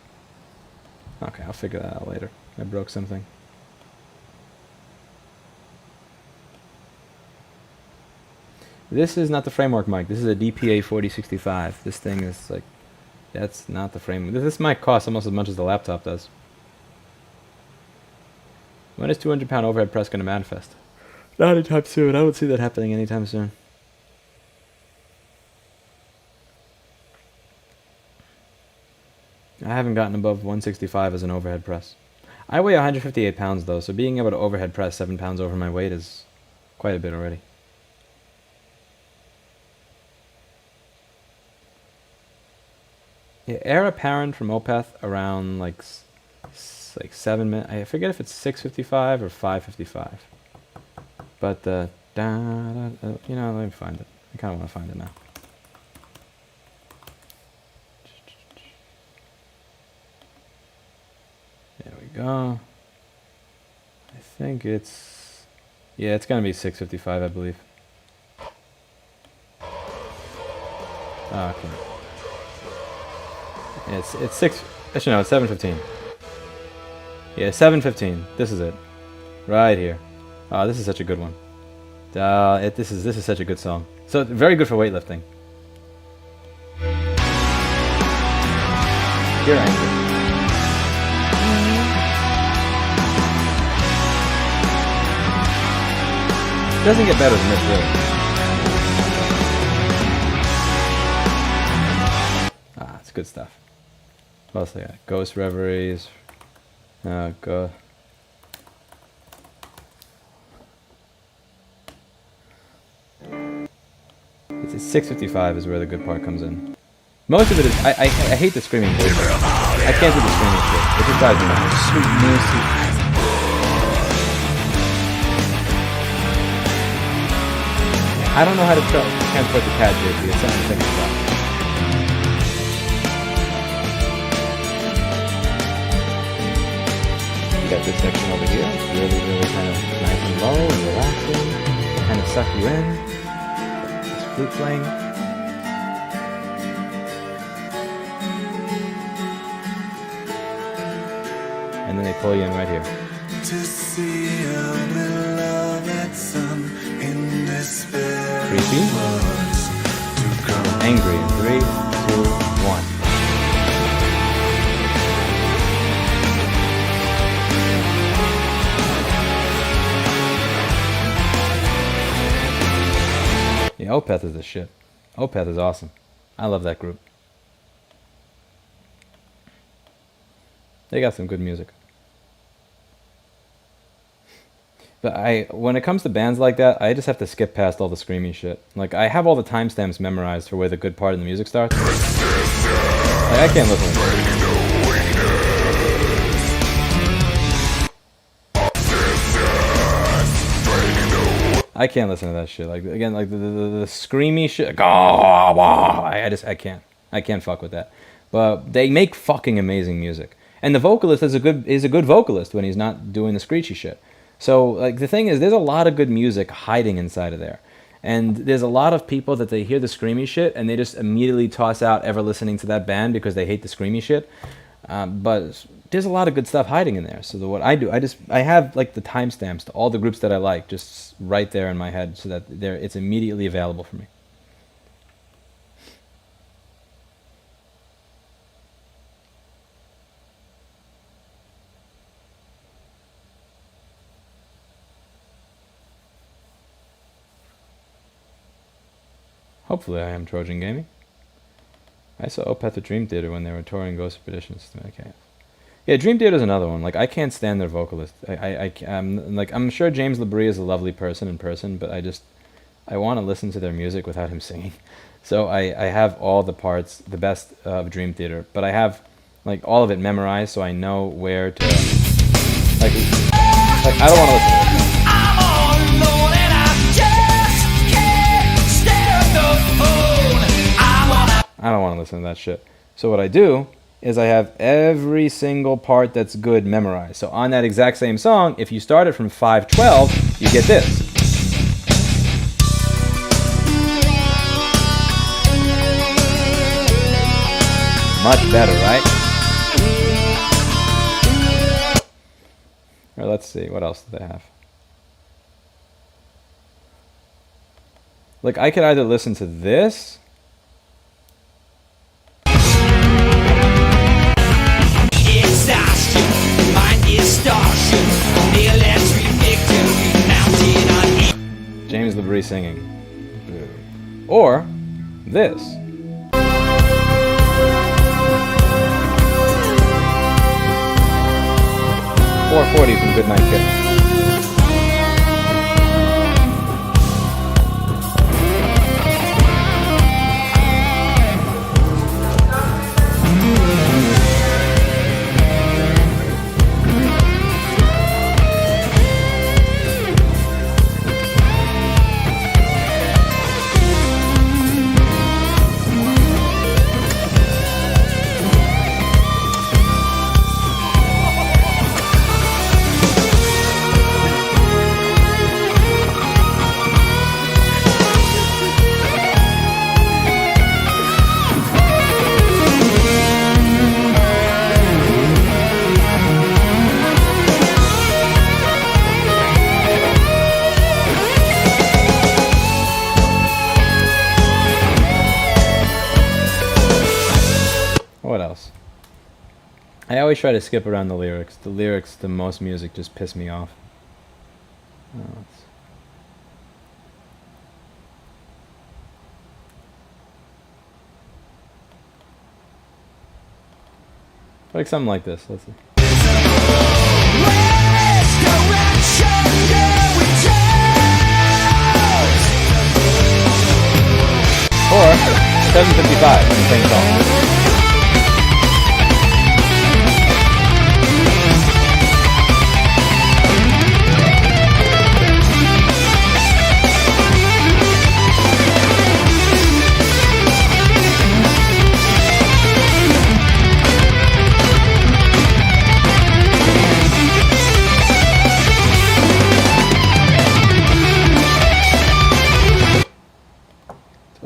Okay, I'll figure that out later. I broke something. This is not the framework mic. This is a DPA 4065. This thing is like, that's not the framework. This mic costs almost as much as the laptop does. When is 200-pound overhead press going to manifest? Not anytime soon. I don't see that happening anytime soon. I haven't gotten above 165 as an overhead press. I weigh 158 pounds though, so being able to overhead press 7 pounds over my weight is quite a bit already. Yeah, Air Apparent from Opeth around like 7 minutes. I forget if it's 6:55 or 5:55. But you know, let me find it. I kind of want to find it now. There we go. I think it's, yeah, it's gonna be 6:55, I believe. Oh, okay. Yeah, it's 6. Actually, no, it's 7:15. Yeah, 7:15. This is it, right here. Oh, this is such a good one. This is such a good song. So very good for weightlifting. Pure anger. Doesn't get better than this, really. Ah, it's good stuff. What else I got? Ghost Reveries. Oh, God. It's 6:55 is where the good part comes in. Most of it is, I hate the screaming voice. I can't do the screaming shit. It just drives me nuts. Sweet mercy. I don't know how to transport the cat, JP. It's something to think about. You got this section over here. It's really, really kind of nice and low and relaxing. Kind of suck you in. It's flute playing. And then they pull you in right here. To see a beloved son in despair. Creepy. Angry. 3, 2, 1. Yeah, Opeth is the shit. Opeth is awesome. I love that group. They got some good music. But when it comes to bands like that, I just have to skip past all the screamy shit. Like, I have all the timestamps memorized for where the good part of the music starts. Like, I can't listen to it. I can't listen to that shit. Like, again, like the screamy shit. Like, I can't. I can't fuck with that. But they make fucking amazing music. And the vocalist is a good vocalist when he's not doing the screechy shit. So, like, the thing is, there's a lot of good music hiding inside of there. And there's a lot of people that they hear the screamy shit and they just immediately toss out ever listening to that band because they hate the screamy shit. But there's a lot of good stuff hiding in there. So what I do, I have like the timestamps to all the groups that I like just right there in my head so that it's immediately available for me. Hopefully I am Trojan Gaming. I saw Opeth at Dream Theater when they were touring Ghost Expeditions. Okay. Yeah, Dream Theater's another one. Like, I can't stand their vocalist. I'm sure James LeBrie is a lovely person in person, but I want to listen to their music without him singing. So I have all the parts, the best of Dream Theater, but I have like all of it memorized, so I know where to like I don't want to listen to it. I'm all alone and I just can't stare at the phone. I don't want to listen to that shit. So what I do is I have every single part that's good memorized. So on that exact same song, if you start it from 512, you get this. Much better, right? All right, let's see. What else do they have? Like, I could either listen to this. Exhaustion, mind distortion, the electric victory mounted on James LeBrie singing. Or this. 440 from Goodnight Kiss. What else? I always try to skip around the lyrics. The lyrics, the most music just piss me off. Like something like this. Let's see. Or 755 on the same song.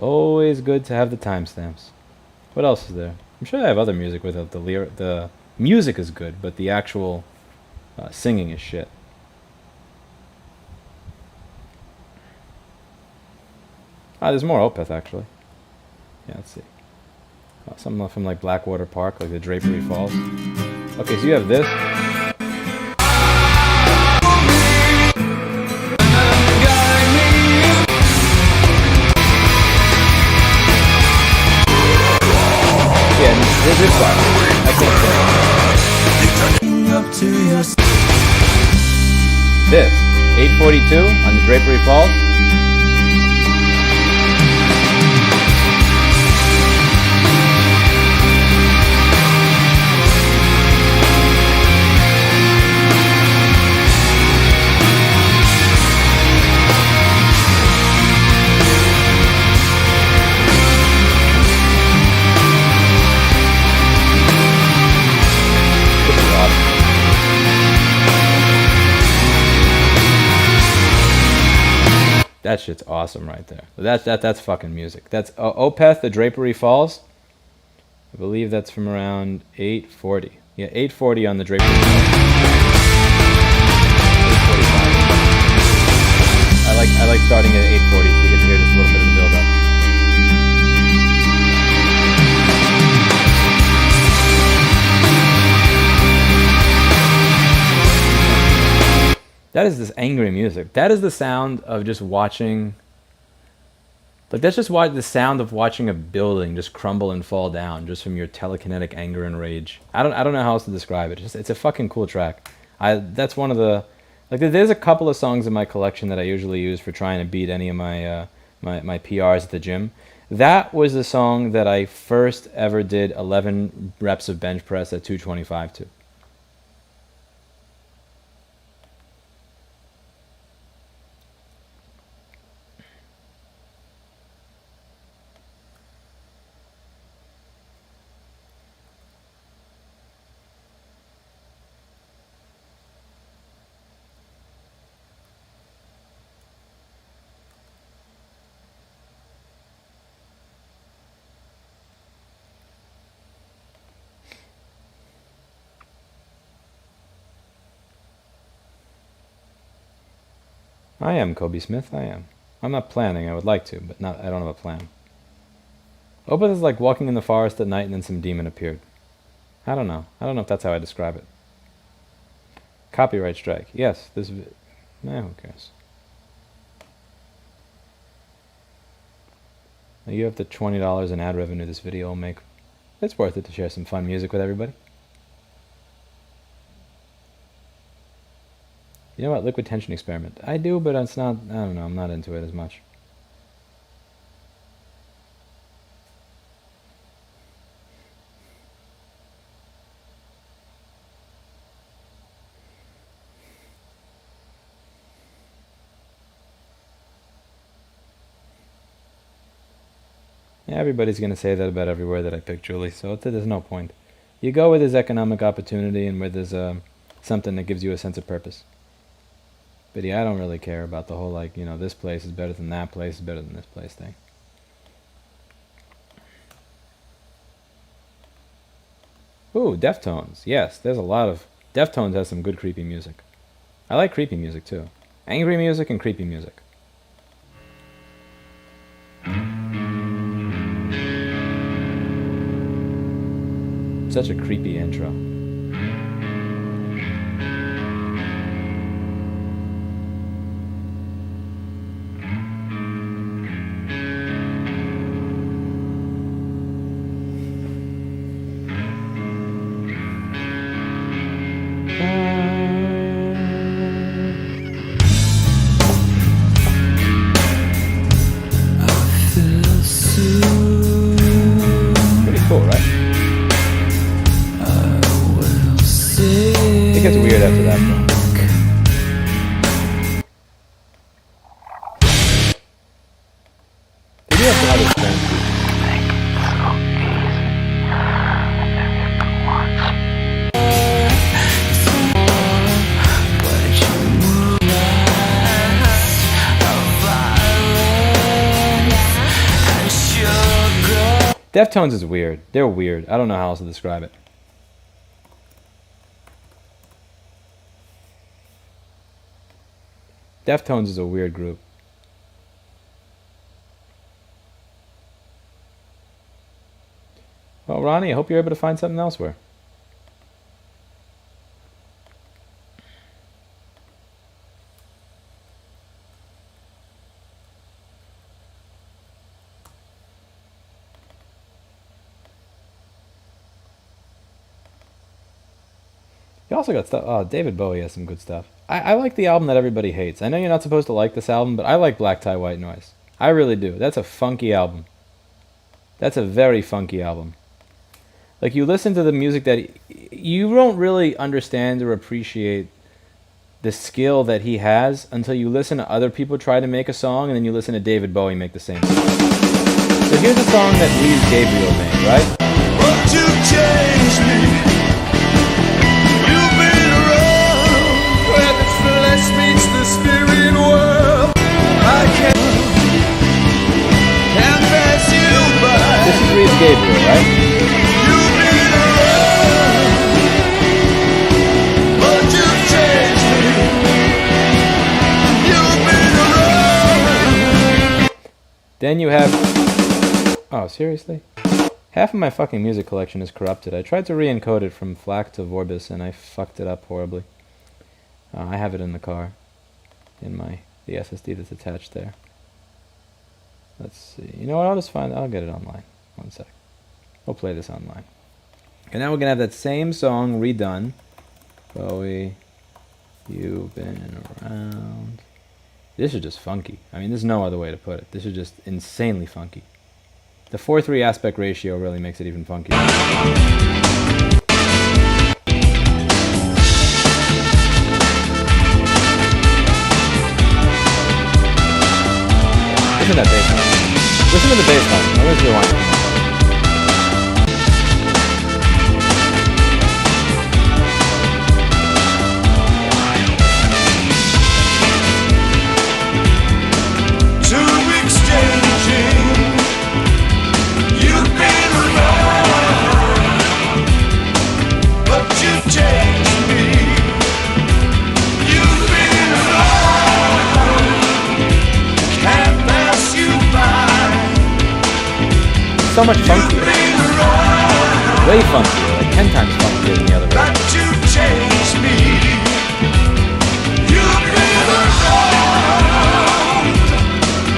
Always good to have the timestamps. What else is there? I'm sure I have other music with it. The music is good, but the actual singing is shit. There's more Opeth actually. Yeah, let's see. Something from like Blackwater Park, like the Drapery Falls. Okay, so you have this. This one. I can't say. This 842 on the Drapery Falls. That shit's awesome right there. That's fucking music. That's Opeth, the Drapery Falls. I believe that's from around 840. Yeah, 840 on the Drapery Falls. 845. I like starting at 840 so you get to hear just a little bit of the build up. That is this angry music. That is the sound of just watching Like that's just why the sound of watching a building just crumble and fall down just from your telekinetic anger and rage. I don't know how else to describe it. It's a fucking cool track. That's one of the like there's a couple of songs in my collection that I usually use for trying to beat any of my my PRs at the gym. That was the song that I first ever did 11 reps of bench press at 225 to. I am Kobe Smith, I am. I'm not planning, I would like to, but I don't have a plan. Opeth is like walking in the forest at night and then some demon appeared. I don't know. I don't know if that's how I describe it. Copyright strike. Yes, this... who cares? Now you have the $20 in ad revenue this video will make. It's worth it to share some fun music with everybody. You know what? Liquid tension experiment. I do, but it's not... I don't know. I'm not into it as much. Yeah, everybody's going to say that about everywhere that I pick Julie, so there's no point. You go where there's economic opportunity and where there's something that gives you a sense of purpose. But yeah, I don't really care about the whole, like, you know, this place is better than that place is better than this place thing. Ooh, Deftones. Yes, there's a lot of... Deftones has some good creepy music. I like creepy music, too. Angry music and creepy music. Such a creepy intro. Pretty cool, right? It gets weird after that, though. They do have other strange people. Deftones is weird. They're weird. I don't know how else to describe it. Deftones is a weird group. Well, Ronnie, I hope you're able to find something elsewhere. You also got stuff. Oh, David Bowie has some good stuff. I like the album that everybody hates. I know you're not supposed to like this album, but I like Black Tie White Noise. I really do. That's a funky album. That's a very funky album. Like, you listen to the music that... you don't really understand or appreciate the skill that he has until you listen to other people try to make a song, and then you listen to David Bowie make the same song. So here's a song that Louis Gabriel made, right? Won't you change me? You've been around where the flesh meets the spirit world. I can't pass you by. This is Louis Gabriel, right? You've been around, but you've changed me. You've been around. Then you have... oh, seriously? Half of my fucking music collection is corrupted. I tried to re-encode it from FLAC to Vorbis, and I fucked it up horribly. I have it in the car, in the SSD that's attached there. Let's see. You know what? I'll just find. I'll get it online. One sec. We'll play this online. And now we're gonna have that same song redone. Bowie, you've been around. This is just funky. I mean, there's no other way to put it. This is just insanely funky. The 4:3 aspect ratio really makes it even funkier. Listen to that bass line. Listen to the bass line. I'm going to rewind it. 2 weeks changing. You've been around, but you changed me. You've been around, can't pass you by. So much funkier. Way funkier. Like 10 times funkier than the other But version. you changed me. You've been around,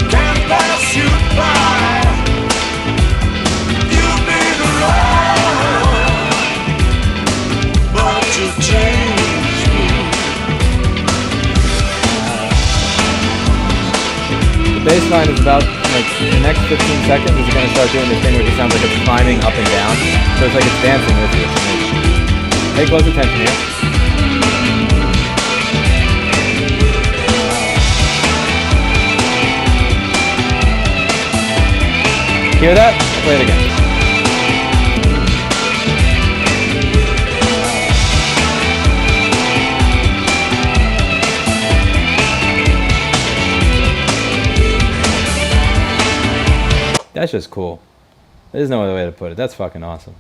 can't pass you by. You've been around, but you changed me. The bass line is about, like, the next 15 seconds is going to start doing this thing where it sounds like it's climbing up and down. So it's like it's dancing with you. Pay close attention here. Hear that? I'll play it again. That's just cool. There's no other way to put it. That's fucking awesome.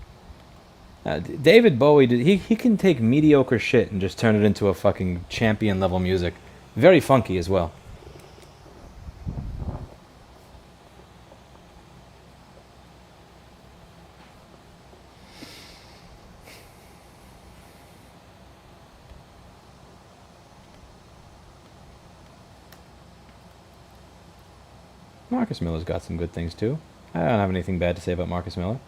David Bowie, he can take mediocre shit and just turn it into a fucking champion level music. Very funky as well. Marcus Miller's got some good things too. I don't have anything bad to say about Marcus Miller.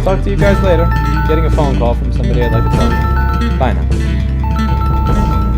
Talk to you guys later. Getting a phone call from somebody I'd like to talk to. Bye now.